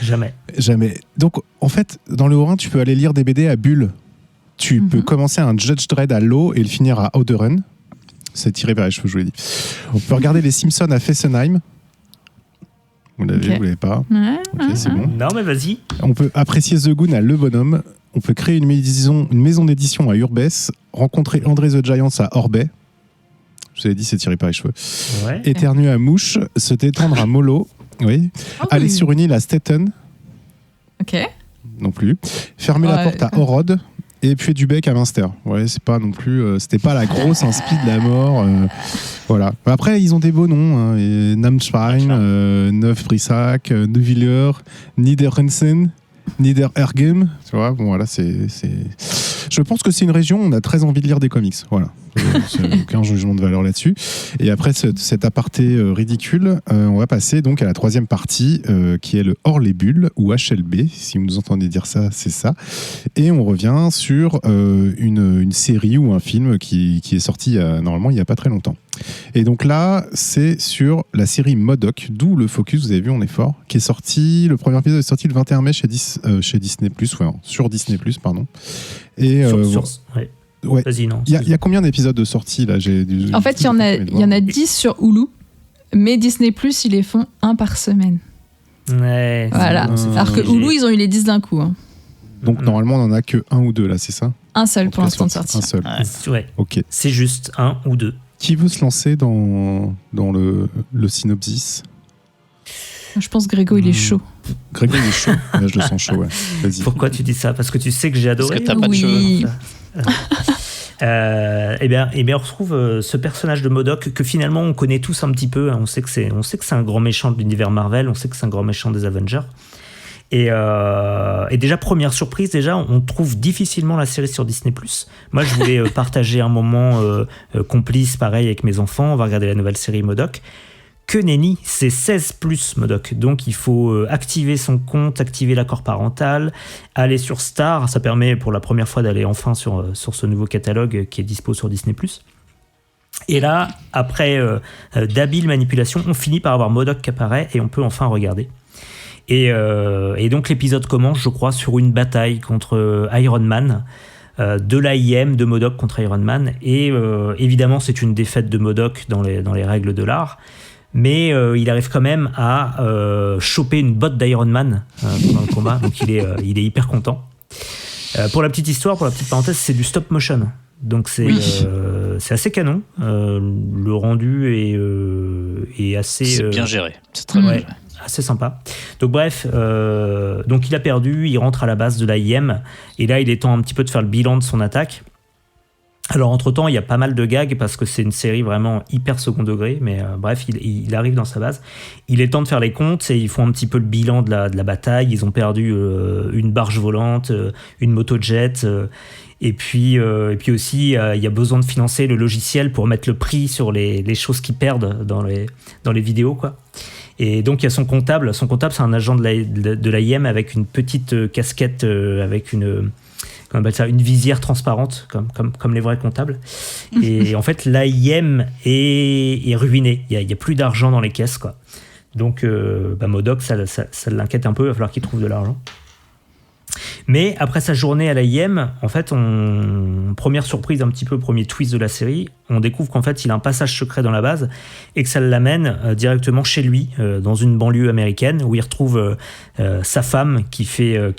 Jamais. Jamais. Donc, en fait, dans le Haut-Rhin, tu peux aller lire des BD à Bulle. Tu peux commencer un Judge Dredd à Low et le finir à Ouderen. C'est tiré par les cheveux, je vous l'ai dit. On peut regarder les Simpsons à Fessenheim. Vous l'avez, Ok. vous l'avez pas. Ouais, Ok, c'est bon. Non, mais vas-y. On peut apprécier The Goon à Le Bonhomme. On peut créer une maison d'édition à Urbès. Rencontrer André the Giant à Orbay. Je vous avais dit, c'est tiré par les cheveux. Ouais. Éternuer à Mouche. Se détendre à Molo. Oui. Oh, Aller oui. sur une île à Stettin. Ok. Non plus. Fermer la Ouais. porte à Orod et puer du bec à Münster. Ouais, c'est pas non plus. C'était pas la grosse inspi de la mort. Voilà. Après, ils ont des beaux noms. Hein, et Namsverein, Neuf-Brissac, Neuvillers, Niederrensen, Niederergem. Tu vois, bon, voilà, c'est. Je pense que c'est une région où on a très envie de lire des comics. Voilà. Aucun jugement de valeur là-dessus. Et après cet aparté ridicule, on va passer donc à la troisième partie qui est le Hors les bulles ou HLB. Si vous nous entendez dire ça, c'est ça. Et on revient sur une série ou un film qui est sorti normalement il n'y a pas très longtemps. Et donc là, c'est sur la série Modoc, d'où le focus, vous avez vu, on est fort, qui est sorti, le premier épisode est sorti le 21 mai chez Disney+, sur Disney+, pardon. Et Ouais. ouais. Vas-y, non. Il y a combien d'épisodes de sortie là? En fait, il y en a 10 sur Hulu, mais Disney+, ils les font un par semaine. Ouais. Voilà. bon, c'est Alors que obligé. Hulu, ils ont eu les 10 d'un coup. Hein. Donc normalement, on en a que un ou deux là, c'est ça? Un seul pour En tout cas, l'instant de sortie. Un seul. Ouais. Ok. C'est juste un ou deux. Qui veut se lancer dans le synopsis? Je pense que Grégo, il est chaud. Grégory il est chaud. Là, je le sens chaud, ouais. Vas-y. Pourquoi tu dis ça? Parce que tu sais que j'ai adoré. Parce que t'as pas de Oui. Eh bien, on retrouve ce personnage de MODOK que finalement on connaît tous un petit peu. Hein. On sait que c'est un grand méchant de l'univers Marvel. On sait que c'est un grand méchant des Avengers. Et déjà, première surprise, on trouve difficilement la série sur Disney+. Moi, je voulais partager un moment complice, pareil, avec mes enfants. On va regarder la nouvelle série MODOK. Que nenni, c'est 16+ MODOK. Donc, il faut activer son compte, activer l'accord parental, aller sur Star. Ça permet pour la première fois d'aller enfin sur ce nouveau catalogue qui est dispo sur Disney+. Et là, après d'habiles manipulations, on finit par avoir MODOK qui apparaît et on peut enfin regarder. Et donc l'épisode commence, je crois, sur une bataille contre Iron Man, de l'AIM de MODOK contre Iron Man. Et évidemment, c'est une défaite de MODOK dans les règles de l'art. Mais il arrive quand même à choper une botte d'Iron Man pendant le combat. Donc il est hyper content. Pour la petite histoire, pour la petite parenthèse, c'est du stop motion. Donc c'est assez canon. Le rendu est assez... C'est bien géré. C'est très bien géré. Assez sympa. Donc bref, donc il a perdu, il rentre à la base de l'AIM, et là il est temps un petit peu de faire le bilan de son attaque. Alors entre-temps, il y a pas mal de gags, parce que c'est une série vraiment hyper second degré, mais bref, il arrive dans sa base. Il est temps de faire les comptes, et ils font un petit peu le bilan de la bataille. Ils ont perdu une barge volante, une motojet, et puis aussi, il y a besoin de financer le logiciel pour mettre le prix sur les choses qu'ils perdent dans les vidéos, quoi. Et donc il y a son comptable, c'est un agent de l'AIM avec une petite casquette avec une visière transparente, comme les vrais comptables. Et en fait, l'AIM est ruiné, il n'y a plus d'argent dans les caisses, quoi. Donc MODOK, ça l'inquiète un peu, il va falloir qu'il trouve de l'argent. Mais après sa journée à l'AIM, en fait, première surprise, un petit peu premier twist de la série, on découvre qu'en fait, il a un passage secret dans la base et que ça l'amène directement chez lui, dans une banlieue américaine, où il retrouve sa femme qui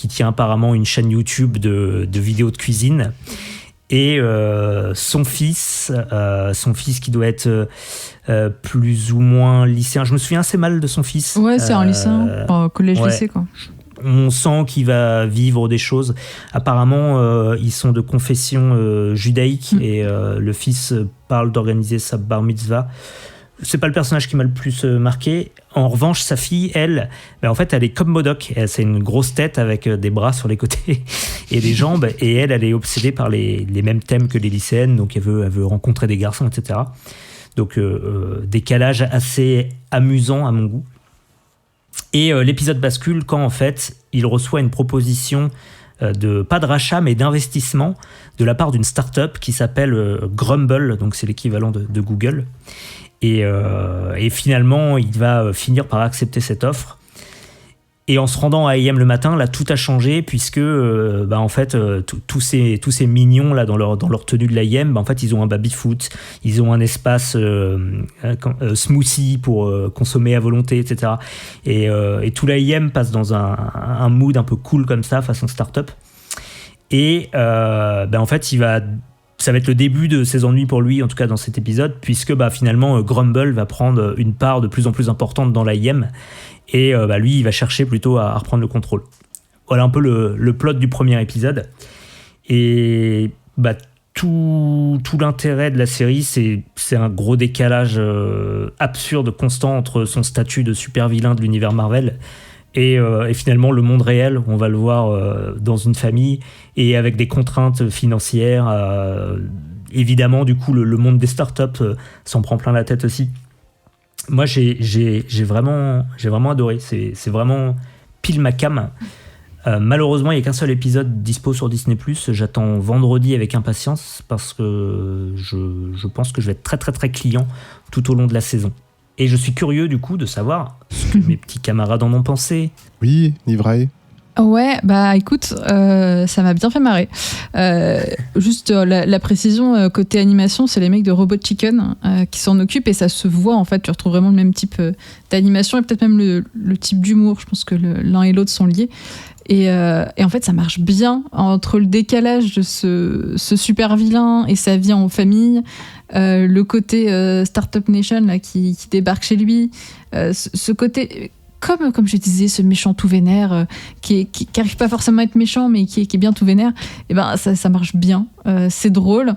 tient apparemment une chaîne YouTube de vidéos de cuisine, et son fils qui doit être plus ou moins lycéen. Je me souviens assez mal de son fils. Ouais, c'est un lycéen, collège-lycée, quoi. On sent qu'il va vivre des choses. Apparemment, ils sont de confession judaïque, et le fils parle d'organiser sa bar mitzvah. C'est pas le personnage qui m'a le plus marqué. En revanche, sa fille, elle est comme MODOK. C'est une grosse tête avec des bras sur les côtés et des jambes. Et elle est obsédée par les mêmes thèmes que les lycéennes. Donc elle veut rencontrer des garçons, etc. Donc décalage assez amusant à mon goût. Et l'épisode bascule quand en fait il reçoit une proposition pas de rachat mais d'investissement de la part d'une start-up qui s'appelle Grumble, donc c'est l'équivalent de Google. Et finalement il va finir par accepter cette offre. Et en se rendant à AIM le matin, là tout a changé, puisque en fait tous ces mignons là dans leur tenue de l'AIM, en fait ils ont un baby-foot, ils ont un espace smoothie pour consommer à volonté, etc. Et tout l'AIM passe dans un mood un peu cool comme ça, façon start-up. Et en fait ça va être le début de ses ennuis pour lui, en tout cas dans cet épisode, puisque finalement Grumble va prendre une part de plus en plus importante dans l'AIM. Et lui, il va chercher plutôt à reprendre le contrôle. Voilà un peu le plot du premier épisode. Et tout l'intérêt de la série, c'est un gros décalage absurde, constant entre son statut de super vilain de l'univers Marvel et finalement le monde réel. On va le voir dans une famille et avec des contraintes financières. Évidemment, du coup, le monde des startups s'en prend plein la tête aussi. Moi, j'ai vraiment adoré. C'est vraiment pile ma came. Malheureusement, il n'y a qu'un seul épisode dispo sur Disney+. J'attends vendredi avec impatience parce que je pense que je vais être très très très client tout au long de la saison. Et je suis curieux du coup de savoir ce que mes petits camarades en ont pensé. Oui, Nivrae. Ouais, écoute, ça m'a bien fait marrer. Juste la précision, côté animation, c'est les mecs de Robot Chicken qui s'en occupent, et ça se voit en fait, tu retrouves vraiment le même type d'animation et peut-être même le type d'humour. Je pense que l'un et l'autre sont liés. Et en fait, ça marche bien entre le décalage de ce super vilain et sa vie en famille, le côté Startup Nation là, qui débarque chez lui, ce côté... Comme je disais, ce méchant tout vénère qui arrive pas forcément à être méchant, mais qui est bien tout vénère, et ça marche bien. C'est drôle.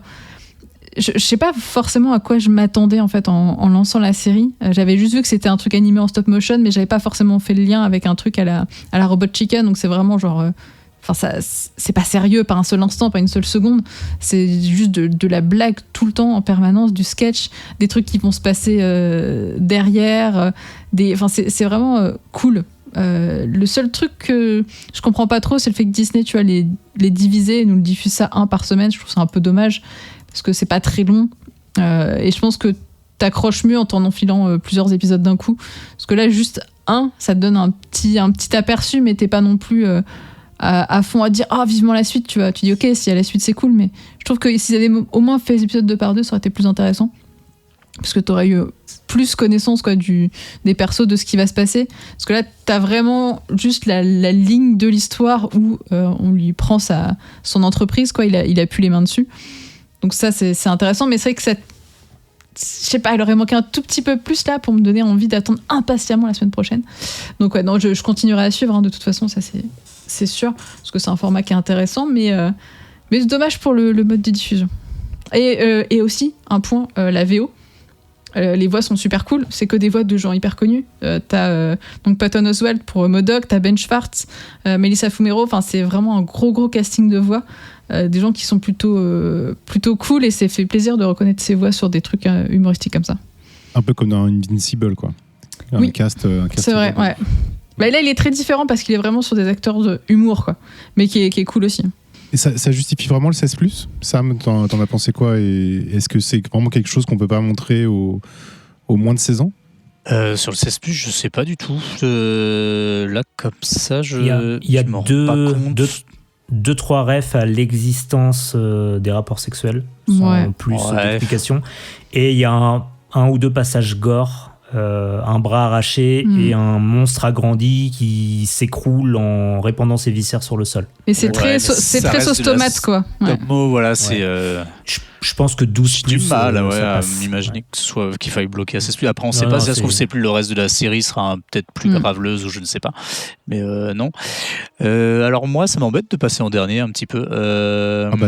Je sais pas forcément à quoi je m'attendais en fait en lançant la série. J'avais juste vu que c'était un truc animé en stop motion, mais j'avais pas forcément fait le lien avec un truc à la Robot Chicken. Donc c'est vraiment genre... c'est pas sérieux par un seul instant, pas une seule seconde. C'est juste de la blague tout le temps, en permanence, du sketch, des trucs qui vont se passer derrière. C'est vraiment cool. Le seul truc que je comprends pas trop, c'est le fait que Disney, tu vois, les diviser et nous le diffuse ça un par semaine. Je trouve ça un peu dommage parce que c'est pas très long. Et je pense que t'accroches mieux en t'en enfilant plusieurs épisodes d'un coup. Parce que là, juste 1, ça te donne un petit aperçu, mais t'es pas non plus à fond à dire vivement la suite, tu vois. Tu dis ok, s'il y a la suite c'est cool, mais je trouve que s'ils avaient au moins fait les épisodes 2 par 2, ça aurait été plus intéressant, parce que t'aurais eu plus connaissance quoi, des persos, de ce qui va se passer, parce que là t'as vraiment juste la ligne de l'histoire où on lui prend son entreprise quoi, il a plus les mains dessus, donc ça c'est intéressant, mais c'est vrai que ça, je sais pas, il aurait manqué un tout petit peu plus là pour me donner envie d'attendre impatiemment la semaine prochaine. Donc ouais, non, je continuerai à suivre de toute façon, ça c'est sûr, parce que c'est un format qui est intéressant, mais c'est dommage pour le mode de diffusion. Et aussi un point, la VO. Les voix sont super cool, c'est que des voix de gens hyper connus. T'as donc Patton Oswalt pour MODOK, t'as Ben Schwartz, Melissa Fumero, enfin c'est vraiment un gros casting de voix, des gens qui sont plutôt cool, et c'est fait plaisir de reconnaître ces voix sur des trucs humoristiques comme ça. Un peu comme dans Invincible, quoi. Oui, un cast c'est vrai, ouais. Bah, là il est très différent parce qu'il est vraiment sur des acteurs de humour, quoi, mais qui est cool aussi. Et ça justifie vraiment le 16+. Sam, t'en as pensé quoi, et est-ce que c'est vraiment quelque chose qu'on peut pas montrer aux moins de 16 ans? Sur le 16+, je sais pas du tout. Là, comme ça, il y a deux, trois refs à l'existence des rapports sexuels, sans plus d'explication. Et il y a un ou deux passages gore, un bras arraché et un monstre agrandi qui s'écroule en répandant ses viscères sur le sol. Mais c'est très sauce tomate, quoi. Ouais. Mot, voilà, c'est. Je pense que 12 j'ai du mal à m'imaginer qu'il faille bloquer à 16+. Après, on sait pas si ça se trouve, c'est plus le reste de la série sera peut-être plus graveleuse ou je ne sais pas. Mais non. Alors, moi, ça m'embête de passer en dernier un petit peu.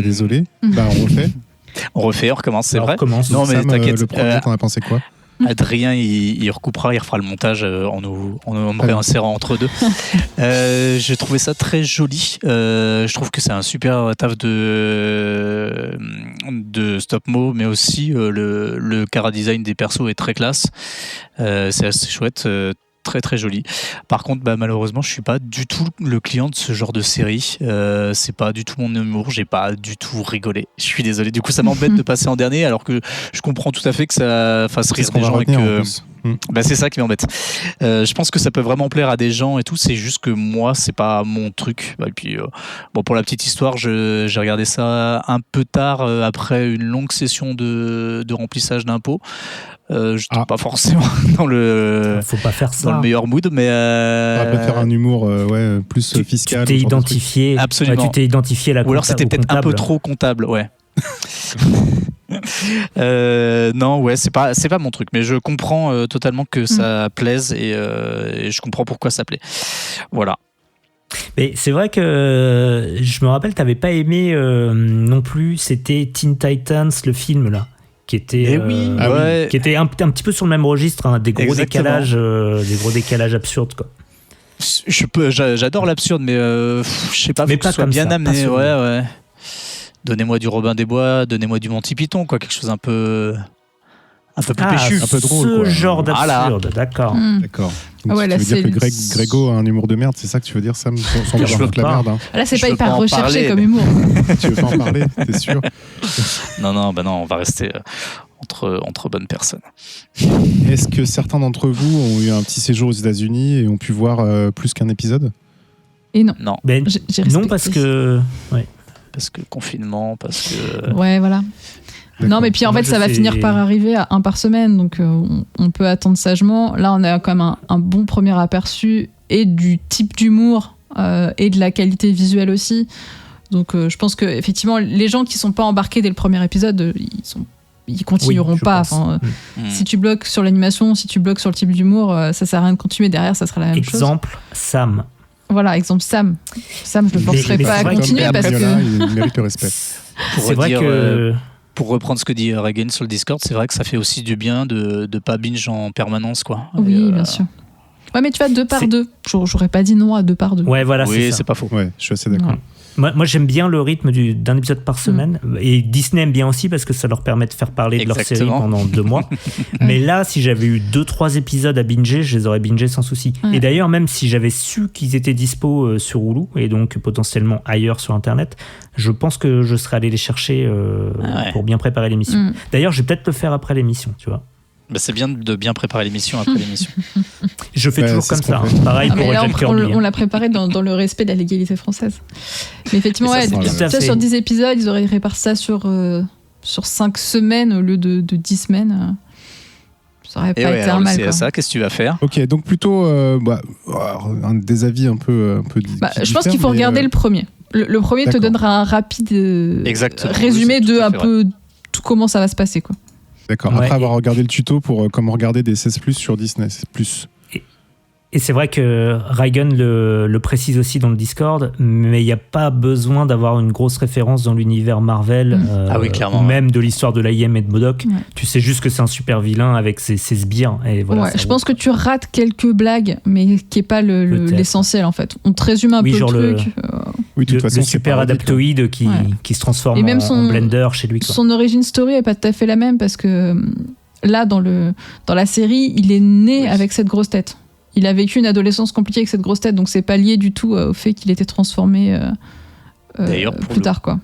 Désolé. On refait. On recommence, c'est vrai. Non, mais t'inquiète. Le premier, t'en as pensé quoi? Adrien, il recoupera, il refera le montage en me réinsérant entre deux. J'ai trouvé ça très joli. Je trouve que c'est un super taf de stop-mo, mais aussi le chara-design des persos est très classe. C'est assez chouette. Très très joli. Par contre, malheureusement, je suis pas du tout le client de ce genre de série. C'est pas du tout mon humour. J'ai pas du tout rigolé. Je suis désolé. Du coup, ça m'embête de passer en dernier, alors que je comprends tout à fait que ça fasse rire des gens et que. C'est ça qui m'embête. Je pense que ça peut vraiment plaire à des gens et tout. C'est juste que moi, c'est pas mon truc. Et puis, pour la petite histoire, j'ai regardé ça un peu tard après une longue session de remplissage d'impôts. Je n'étais pas forcément dans le meilleur mood, mais on va faire un humour plus fiscal. Tu t'es identifié. Absolument. Tu t'es identifié ou alors c'était peut-être un peu trop comptable, ouais. Non, ouais, c'est pas mon truc, mais je comprends totalement que ça plaise et je comprends pourquoi ça plaît. Voilà. Mais c'est vrai que je me rappelle, t'avais pas aimé non plus. C'était Teen Titans, le film là, qui était qui était un petit peu sur le même registre, des gros décalages absurdes, quoi. J'adore l'absurde, mais je sais pas, faut que ce soit bien amené. Ouais. Donnez-moi du Robin des Bois, donnez-moi du Monty Python, quoi, quelque chose un peu plus péchu, un peu drôle, ce quoi. genre d'absurde, d'accord. D'accord. Donc, tu veux dire que Grégo a un humour de merde, c'est ça que tu veux dire, Sam, sans vouloir la merde, hein. Là, c'est pas hyper recherché comme humour. Tu veux pas en parler, t'es sûr? Non, on va rester entre bonnes personnes. Est-ce que certains d'entre vous ont eu un petit séjour aux États-Unis et ont pu voir plus qu'un épisode? Et non. Non, parce que parce que confinement, parce que ouais, voilà. D'accord. Non, mais puis en fait, ça va finir par arriver à un par semaine, donc on peut attendre sagement. Là, on a quand même un bon premier aperçu et du type d'humour et de la qualité visuelle aussi. Donc, je pense que effectivement, les gens qui sont pas embarqués dès le premier épisode, ils continueront pas. Si tu bloques sur l'animation, si tu bloques sur le type d'humour, ça sert à rien de continuer. Derrière, ça sera la même chose. Exemple, Sam. Voilà, exemple Sam. Sam, je ne le forcerai pas à continuer parce que il mérite le respect. C'est vrai que pour reprendre ce que dit Regan sur le Discord, c'est vrai que ça fait aussi du bien de pas binge en permanence, quoi. Oui, bien sûr. Ouais, mais tu vois, 2 par 2. J'aurais pas dit non à 2 par 2. Ouais, voilà, c'est pas faux. Ouais, je suis assez d'accord. Ouais. Moi, j'aime bien le rythme d'un épisode par semaine. Et Disney aime bien aussi parce que ça leur permet de faire parler de leur série pendant 2 mois. Mais là, si j'avais eu 2-3 épisodes à binger, je les aurais bingés sans souci. Et d'ailleurs, même si j'avais su qu'ils étaient dispo sur Hulu et donc potentiellement ailleurs sur Internet, je pense que je serais allé les chercher pour bien préparer l'émission. D'ailleurs, je vais peut-être le faire après l'émission, tu vois. Bah, c'est bien de bien préparer l'émission après l'émission. Je fais toujours c'est comme ce qu'on ça. fait. Pareil Ah, pour mais là, Roger Kirby. on l'a préparé dans le respect de la légalité française. Mais effectivement, Mais ça, ouais, c'est tout à ça, fait. sur 10 épisodes, ils auraient réparti ça sur 5 semaines au lieu de 10 semaines. Ça aurait Et pas ouais, été alors un le mal. quoi. CSA, qu'est-ce que tu vas faire? Ok, donc plutôt des avis un peu Bah, qui je pense diffèrent, qu'il faut mais, regarder le premier. Le premier te d'accord. donnera un rapide Exactement. résumé Oui, c'est de tout à un fait peu tout comment ça va se passer. Quoi. D'accord. Ouais, Après avoir et- regardé le tuto pour comment regarder des 16+ sur Disney+. Et c'est vrai que Reigen le précise aussi dans le Discord, mais il n'y a pas besoin d'avoir une grosse référence dans l'univers Marvel, Ah oui, clairement, ou même de l'histoire de l'IM et de MODOK. Ouais. Tu sais juste que c'est un super vilain avec ses sbires. Et voilà, Ouais, ça je roule. pense que tu rates quelques blagues, mais qui n'est pas Peut-être. l'essentiel en fait. On te résume un Oui, peu genre le le- truc. Oui, de toute Le façon, c'est super parodique, hein. adaptoïde qui Ouais. se transforme Et même en Blender chez lui. Quoi. Son origin story est pas tout à fait la même parce que là, dans la série, il est né avec cette grosse tête. Il a vécu une adolescence compliquée avec cette grosse tête, donc c'est pas lié du tout au fait qu'il était transformé D'ailleurs, pour plus le- tard, quoi.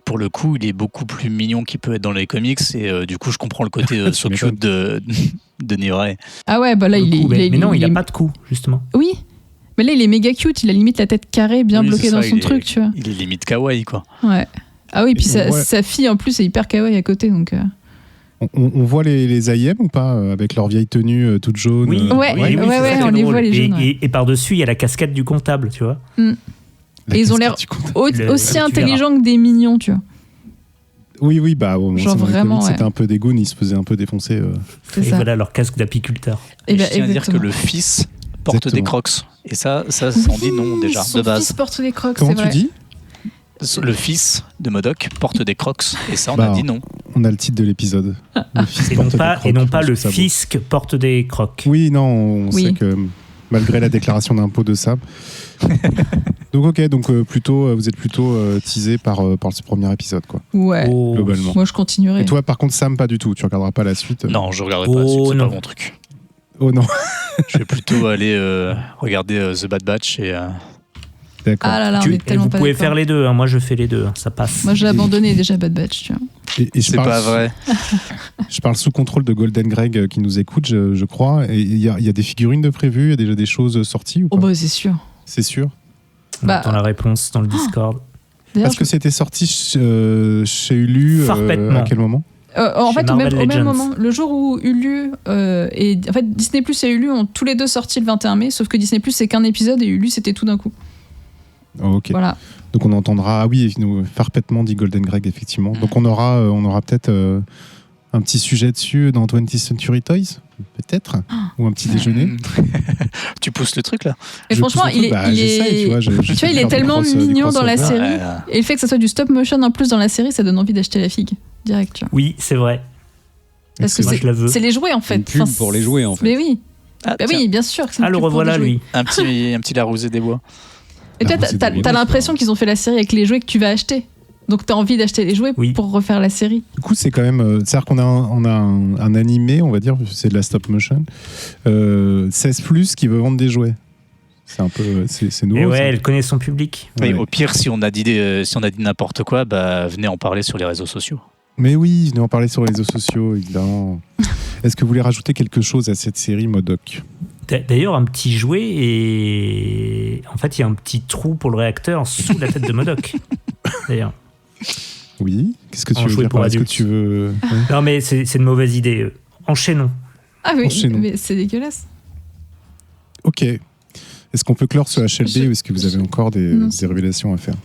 Pour le coup, il est beaucoup plus mignon qu'il peut être dans les comics et du coup, je comprends le côté Tu so m'étonnes. cute de Nioray. Ah ouais, bah là, Pour le il est. coup, mais non, il est- n'a pas de coup, justement. Oui, mais là, il est méga cute. Il a limite la tête carrée, bien Oui, bloquée c'est dans ça, son il est- truc, tu vois. Il est limite kawaii, quoi. Ouais. Ah oui, puis Ouais. sa fille en plus est hyper kawaii à côté, donc. On voit les IM ou pas avec leur vieille tenue toute jaune Oui, Ouais, oui, ouais, c'est ça qui est on les drôle. voit, les jeunes, ouais. Et par-dessus, il y a la casquette du comptable, tu vois. la Et ils ont l'air casquette du compte. Aussi tu verras. intelligents que des mignons, tu vois. Oui, bah bon, Genre dans les vraiment, comics, ouais. c'était un peu des goons, ils se faisaient un peu défoncer. C'est Et ça. voilà leur casque d'apiculteur. Et je bah, tiens à dire que exactement. le fils porte Exactement. des crocs. Et ça s'en dit non déjà, Son de base. fils porte des crocs, Comment c'est tu vrai. dis? Le fils de MODOK porte des crocs. Et ça, on Bah, a dit non. On a le titre de l'épisode. Le fils Et non porte des pas, crocs, et non je pas pense le que ça vaut. fisc porte des crocs. Oui, non, on Oui. sait que malgré la déclaration d'impôt de Sam. Donc ok, donc plutôt, vous êtes plutôt teasé par ce premier épisode, quoi, Ouais. Oh, globalement. Moi, je continuerai. Et toi, par contre, Sam, pas du tout. Tu regarderas pas la suite. Non, je regarderai pas. Oh, C'est non. pas mon truc. Oh non, Je vais plutôt aller regarder The Bad Batch et d'accord. Ah là là, on Tu- est et tellement vous pas pouvez d'accord. faire les deux, hein. Moi je fais les deux, hein. Ça passe. Moi, j'ai abandonné déjà Bad Batch, tu vois. Et je c'est parle, pas vrai. Je parle sous contrôle de Golden Greg qui nous écoute, je crois. Et il y a des figurines de prévues, il y a déjà des choses sorties ou pas? Oh bah, c'est sûr. C'est sûr. On Bah- attend la réponse dans le Discord. D'ailleurs, Parce que c'était sorti chez Ulu Parfaitement. à quel moment? en Chez fait, au Marvel même Legends. moment, le jour où Hulu et en fait Disney Plus et Hulu ont tous les deux sorti le 21 mai, sauf que Disney Plus c'est qu'un épisode et Hulu c'était tout d'un coup. Oh, ok. Voilà. Donc on entendra, ah oui, parfaitement dit Golden Greg, effectivement. Donc on aura peut-être un petit sujet dessus dans 20th Century Toys, peut-être, ou un petit déjeuner. Tu pousses le truc là. Et Je franchement, pousse le il truc, est, bah, il j'essaye, est- tu vois, je tu vois, il est fais tellement du mignon dans la crossover. série. Et le fait que ça soit du stop motion en plus dans la série, ça donne envie d'acheter la figue direct. Tu vois. Oui, c'est vrai. Parce que Moi, je la veux. c'est les jouets en fait. Une pub pour les jouets, en fait. Mais oui. Ah, Bah tiens, oui, bien sûr que c'est une Ah, le pub pour revoilà, des jouets. lui. un petit Larousé des Bois. Et toi, Ah, c'est t'as des t'as jouets, l'impression qu'ils ont fait la série avec les jouets que tu vas acheter. Donc t'as envie d'acheter les jouets Oui. pour refaire la série. Du coup, c'est quand même. C'est-à-dire qu'on a un animé, on va dire, c'est de la stop motion, 16+, qui veut vendre des jouets. C'est un peu. C'est nouveau. Et ouais, ça. elle connaît son public. Oui, Ouais. au pire, si on a dit n'importe quoi, bah, venez en parler sur les réseaux sociaux. Mais oui, venez en parler sur les réseaux sociaux, évidemment. Est-ce que vous voulez rajouter quelque chose à cette série MODOK? D'ailleurs, un petit jouet et en fait, il y a un petit trou pour le réacteur sous la tête de MODOK. D'ailleurs. Oui. Qu'est-ce que tu Un veux jouet dire pour par là? Est-ce que adultes. tu veux. Oui. Non, mais c'est une mauvaise idée. Enchaînons. Ah oui, Enchaînons. mais c'est dégueulasse. Ok. Est-ce qu'on peut clore ce HLB ou est-ce que vous avez encore Non, des révélations à faire?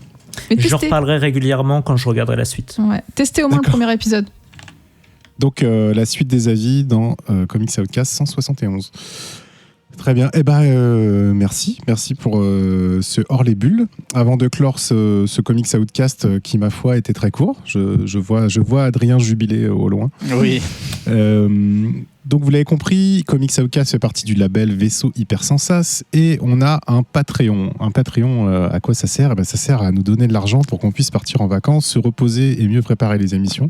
Mais Je testez. reparlerai régulièrement quand je regarderai la suite. Ouais. Testez au moins le D'accord. premier épisode. Donc, la suite des avis dans Comics Outcast 171. Très bien. Eh ben, merci. Merci pour ce hors les bulles. Avant de clore ce Comics Outcast qui, ma foi, était très court. Je vois Adrien jubiler au loin. Oui. Donc, vous l'avez compris, Comics Outcast fait partie du label Vaisseau Hypersensas et on a un Patreon. Un Patreon, à quoi ça sert? Eh ben, ça sert à nous donner de l'argent pour qu'on puisse partir en vacances, se reposer et mieux préparer les émissions.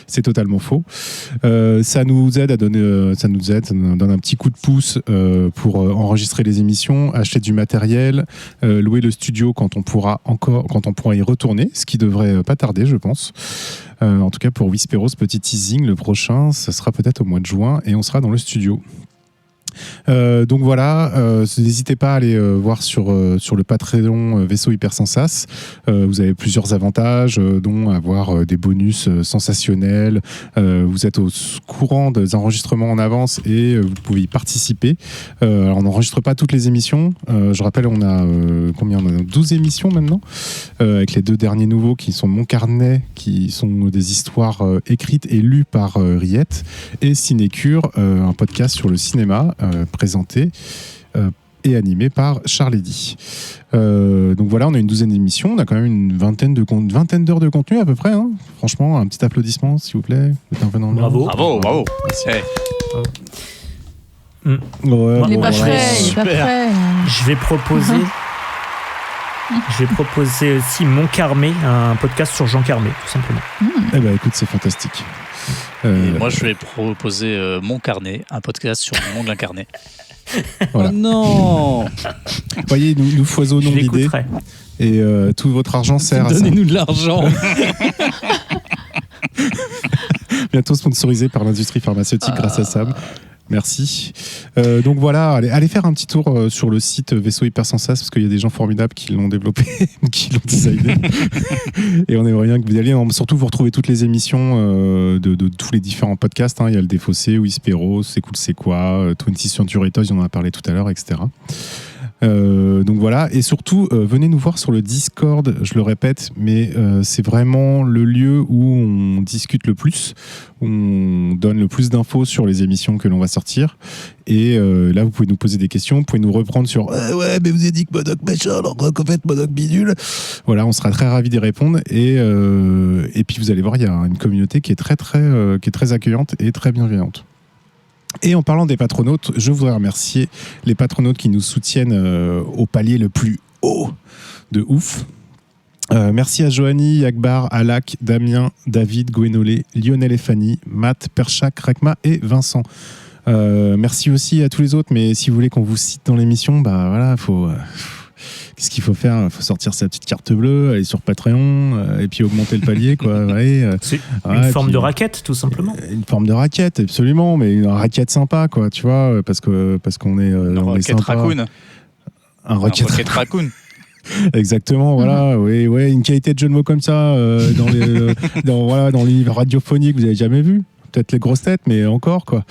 C'est totalement faux. Ça nous aide à donner, ça nous donne un petit coup de pouce pour enregistrer les émissions, acheter du matériel, louer le studio quand on pourra y retourner, ce qui devrait pas tarder, je pense. En tout cas, pour Whisperos, petit teasing, le prochain, ça sera peut-être au mois de juin et on sera dans le studio. Donc voilà, n'hésitez pas à aller voir sur le Patreon Vaisseau Hypersensas. Vous avez plusieurs avantages, dont avoir des bonus sensationnels. Vous êtes au courant des enregistrements en avance et vous pouvez y participer. Alors on n'enregistre pas toutes les émissions. Je rappelle, on a combien ? On a 12 émissions maintenant, avec les 2 derniers nouveaux qui sont Mon Carnet, qui sont des histoires écrites et lues par Riette, et Cinécure, un podcast sur le cinéma, présenté et animé par Charles-Eddy. Donc voilà, on a une 12aine d'émissions, on a quand même une vingtaine d'heures de contenu à peu près. Hein. Franchement, un petit applaudissement s'il vous plaît. Bravo. Bravo. Ouais, Il est pas voilà. prêt, il est pas prêt. Je vais proposer aussi Mon Carmé, un podcast sur Jean Carmé, tout simplement. Eh ben écoute, c'est fantastique. Et moi, je vais proposer Mon Carnet, un podcast sur le monde incarné. Voilà. Oh non. Vous voyez, nous foisonnons Je d'idées l'écouterai. et tout votre argent sert à ça. Donnez-nous de l'argent. Bientôt sponsorisé par l'industrie pharmaceutique grâce à Sam. Merci. Donc voilà, allez faire un petit tour sur le site Vaisseau Hypersensas parce qu'il y a des gens formidables qui l'ont développé, qui l'ont designé. Et on aimerait bien que vous y alliez. Surtout, vous retrouvez toutes les émissions de tous les différents podcasts. Hein. Il y a le Défaussé, Whisperos, C'est cool, c'est quoi, 20th Century Toys, on en a parlé tout à l'heure, etc. Donc voilà, et surtout venez nous voir sur le Discord, je le répète, mais c'est vraiment le lieu où on discute le plus, où on donne le plus d'infos sur les émissions que l'on va sortir, et là vous pouvez nous poser des questions, vous pouvez nous reprendre sur ouais mais vous avez dit que Modoc machin, alors qu'en fait Modoc bidule, voilà, on sera très ravis d'y répondre, et puis vous allez voir, il y a une communauté qui est très accueillante et très bienveillante. Et en parlant des patronautes, je voudrais remercier les patronautes qui nous soutiennent au palier le plus haut de ouf. Merci à Johanny, Akbar, Alak, Damien, David, Gwenolé, Lionel et Fanny, Matt, Perchak, Rekma et Vincent. Merci aussi à tous les autres, mais si vous voulez qu'on vous cite dans l'émission, bah voilà, qu'est-ce qu'il faut faire ? Il faut sortir sa petite carte bleue, aller sur Patreon, et puis augmenter le palier, quoi. Ouais, C'est une forme de raquette, tout simplement. Une forme de raquette, absolument, mais une raquette sympa, quoi, tu vois, parce qu'on est, Un on est Rocket sympa. Raccoon. Un Rocket Rocket Raccoon. Exactement, voilà, oui, une qualité de jeu de mots comme ça dans l'univers radiophonique, vous avez jamais vu. Peut-être les grosses têtes, mais encore, quoi.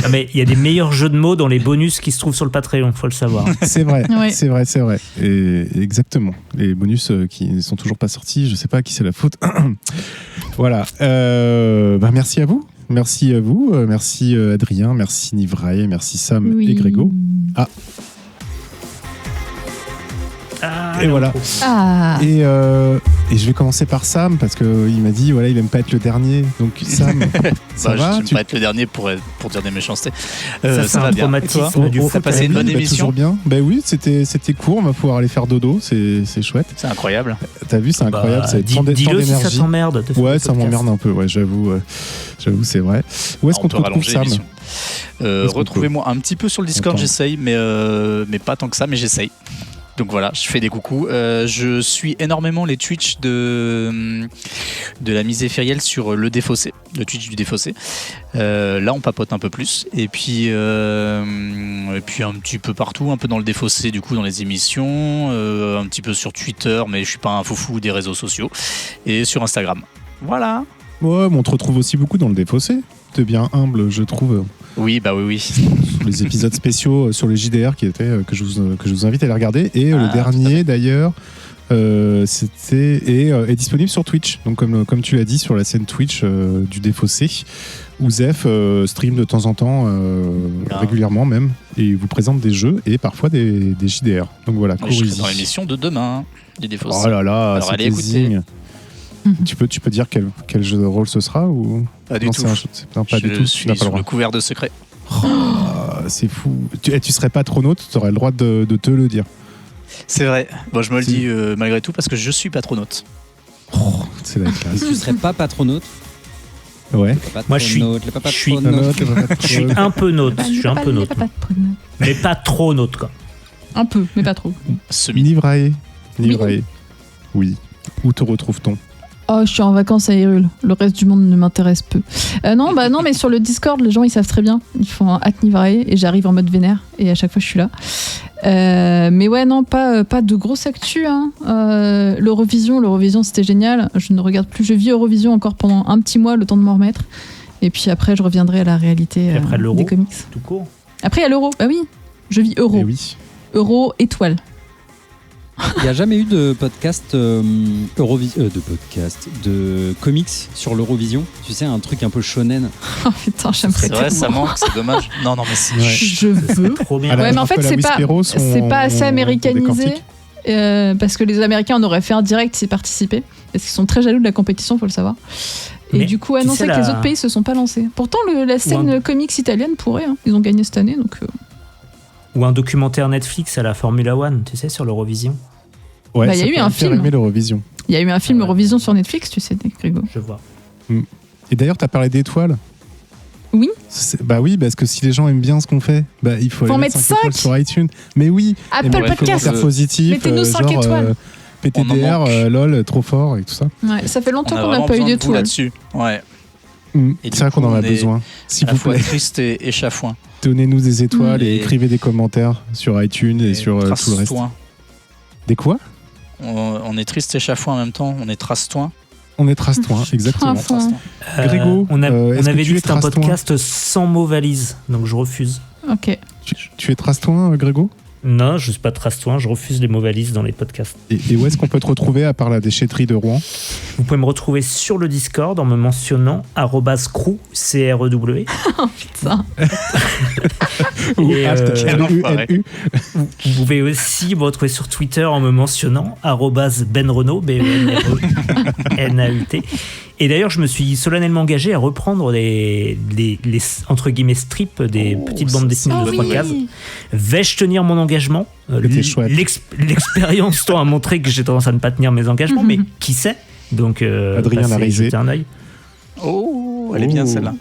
Ah, mais il y a des meilleurs jeux de mots dans les bonus qui se trouvent sur le Patreon, faut le savoir. C'est vrai, Ouais. c'est vrai. Et exactement. Les bonus qui ne sont toujours pas sortis, je sais pas à qui c'est la faute. Voilà. Merci à vous. Merci Adrien, merci Nivrae, merci Sam et Grégo. Et voilà. Ah. Et je vais commencer par Sam parce qu'il m'a dit voilà, il aime pas être le dernier. Donc Sam, ça va? Je ne pas être le dernier pour dire des méchancetés. Ça Ça va un bien. traumatisme du T'as foot. passé une bonne émission? Toujours bien. Ben oui, c'était court. On va pouvoir aller faire dodo. C'est chouette. C'est incroyable. T'as vu, c'est incroyable. C'est Dis-le si ça t'emmerde. de faire Ouais, le ça podcast. m'emmerde un peu. Ouais, j'avoue, c'est vrai. Où est-ce qu'on te peut retrouve, rallonger Sam? l'émission. Retrouvez-moi un petit peu sur le Discord, Attends. j'essaye, mais pas tant que ça, mais j'essaye. Donc voilà, je fais des coucous. Je suis énormément les Twitch de la Misée Férielle sur le Défaussé, le Twitch du Défaussé. Là, on papote un peu plus. Et puis un petit peu partout, un peu dans le Défaussé, du coup, dans les émissions, un petit peu sur Twitter, mais je suis pas un foufou des réseaux sociaux, et sur Instagram. Voilà. Ouais, mais on te retrouve aussi beaucoup dans le Défaussé. T'es bien humble, je trouve. Oui, bah oui. Sur les épisodes spéciaux sur les JDR que je vous invite à aller regarder. Et le dernier, d'ailleurs, est disponible sur Twitch. Donc, comme tu l'as dit, sur la scène Twitch du Défaussé, où Zef stream de temps en temps, régulièrement même, et il vous présente des jeux et parfois des JDR. Donc voilà, Je serai courez-y. dans l'émission de demain du Défaussé. Oh là là, Alors, c'est allez teasing. Tu peux dire quel jeu de rôle ce sera ou Pas du non, tout. pas du tout. Je Tu suis n'as pas le sur droit. le couvert de secret. C'est fou. Tu serais patronaute, tu aurais le droit de te le dire. C'est vrai. Bon, je me le Si. dis malgré tout parce que je suis patronaute. C'est la classe. Tu serais pas patronaute? Ouais. Moi, je suis- Pas je suis- patronaute. Je suis un peu note. Je suis un peu note. Mais pas trop note, quoi. Un peu, mais pas trop. Semi. Nivrae. Oui. Où te retrouve-t-on? Oh, je suis en vacances à Hyrule. Le reste du monde ne m'intéresse peu. Non, mais sur le Discord, les gens, ils savent très bien. Ils font un Hacknivrae et j'arrive en mode vénère. Et à chaque fois, je suis là. Mais ouais, non, pas de grosse actu. Hein. L'Eurovision, c'était génial. Je ne regarde plus. Je vis Eurovision encore pendant un petit mois, le temps de m'en remettre. Et puis après, je reviendrai à la réalité après l'Euro, des comics. tout court. Après, il y a l'Euro. Bah oui, je vis Euro. Eh oui. Euro étoile. Il n'y a jamais eu de podcast de comics sur l'Eurovision. Tu sais, un truc un peu shonen. Oh putain, j'aimerais C'est vrai, tellement. ça manque, c'est dommage. Non, mais c'est. Ouais. Je veux. Trop bien. À la Ouais, mais en fait, Marco, la c'est pas assez on américanisé. décortique. Parce que les Américains en auraient fait un direct s'y participaient. Parce qu'ils sont très jaloux de la compétition, faut le savoir. Et Mais du coup, tu annoncé sais, que les autres pays se sont pas lancés. Pourtant, la scène comics italienne pourrait. Hein. Ils ont gagné cette année, donc. Ou un documentaire Netflix à la Formula One, tu sais, sur l'Eurovision. Ouais, Bah, il y a ça eu peut un faire film. aimer l'Eurovision. Il y a eu un film Ouais. Eurovision sur Netflix, tu sais, Grégo. Je vois. Et d'ailleurs, t'as parlé d'étoiles. Oui. Bah oui, parce que si les gens aiment bien ce qu'on fait, bah il faut Faut en aller mettre mettre 5 étoiles 5. sur iTunes. Mais oui, Apple ouais, Podcast. commentaires positifs, Mettez-nous 5 genre étoiles. On en PTDR, manque. LOL, trop fort et tout ça. Ouais, ça fait longtemps On a qu'on n'a vraiment pas eu besoin de vous d'étoiles. là-dessus. Ouais. Et du C'est vrai qu'on coup, en a on est besoin. S'il À la vous fois plaît, triste et chafouin. donnez-nous des étoiles et Et- écrivez des commentaires sur iTunes et sur tout le reste. Trace-toin. Des quoi? On est triste et chafouin en même temps. On est trace-toin. On est Trastoin, exactement. Trastoin. Grégo, on est-ce que avait tu dit es que c'était un Trastoin podcast sans mots valises, donc je refuse. Ok. Tu es Trastoin, Grégo? Non, je suis pas trastouin, je refuse les mots valises dans les podcasts. Et où est-ce qu'on peut te retrouver à part la déchetterie de Rouen? Vous pouvez me retrouver sur le Discord en me mentionnant @crew, CREW. Putain. Ou Et, quel enfoiré. LULU. Vous pouvez aussi me retrouver sur Twitter en me mentionnant @benrenault, BENRENAUT. Et d'ailleurs, je me suis solennellement engagé à reprendre les entre guillemets strips des petites bandes dessinées Ah de 3 oui. cases. Vais-je tenir mon engagement? C'était chouette. L'expérience a montré que j'ai tendance à ne pas tenir mes engagements, mais qui sait? Donc, Adrien passez Larizé. jeter un œil. Oh, elle est bien Oh. celle-là.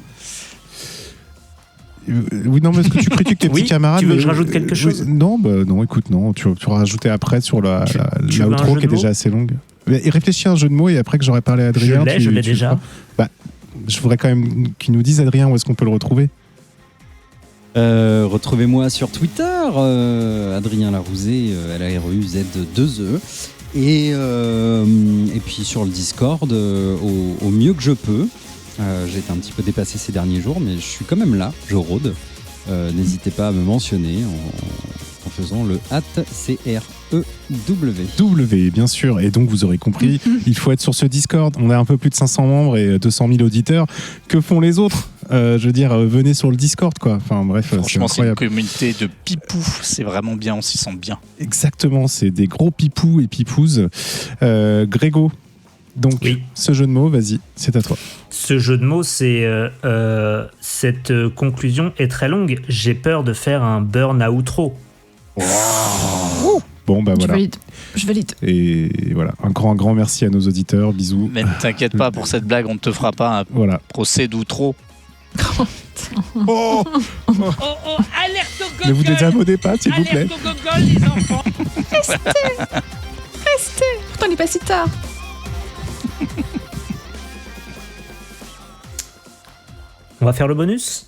Oui, non, mais est-ce que tu critiques tes Oui, petits camarades? tu veux que je rajoute quelque chose? Non, non, écoute, non. Tu vas rajouter après sur la tu veux un outro jeu qui est de mots déjà assez longue. Mais réfléchis à un jeu de mots et après que j'aurai parlé à Adrien. Je l'ai tu déjà. le feras. Bah, je voudrais quand même qu'il nous dise, Adrien, où est-ce qu'on peut le retrouver. Retrouvez-moi sur Twitter, Adrien Larouzé, LARUZ2E. Et puis sur le Discord, au mieux que je peux. J'ai été un petit peu dépassé ces derniers jours, mais je suis quand même là, je rôde. N'hésitez pas à me mentionner en faisant le @CREW. W, bien sûr. Et donc, vous aurez compris, il faut être sur ce Discord. On a un peu plus de 500 membres et 200 000 auditeurs. Que font les autres? Je veux dire, venez sur le Discord, quoi. Enfin, bref, c'est Franchement, c'est une incroyable. communauté de pipous. C'est vraiment bien, on s'y sent bien. Exactement, c'est des gros pipous et pipouzes. Grégo, donc, Oui. ce jeu de mots, vas-y, c'est à toi. Ce jeu de mots, c'est cette conclusion est très longue. J'ai peur de faire un burn-out trop. Bon, bah Je voilà. valide. Je valide. Et voilà, un grand merci à nos auditeurs. Bisous. Mais ne t'inquiète pas, pour cette blague, on ne te fera pas un Voilà. procès d'outro. Oh, Alerte au gogol. ne vous désabonnez pas, s'il vous plaît. Alerte au gogol, les enfants. Pourtant, il est pas si tard. On va faire le bonus?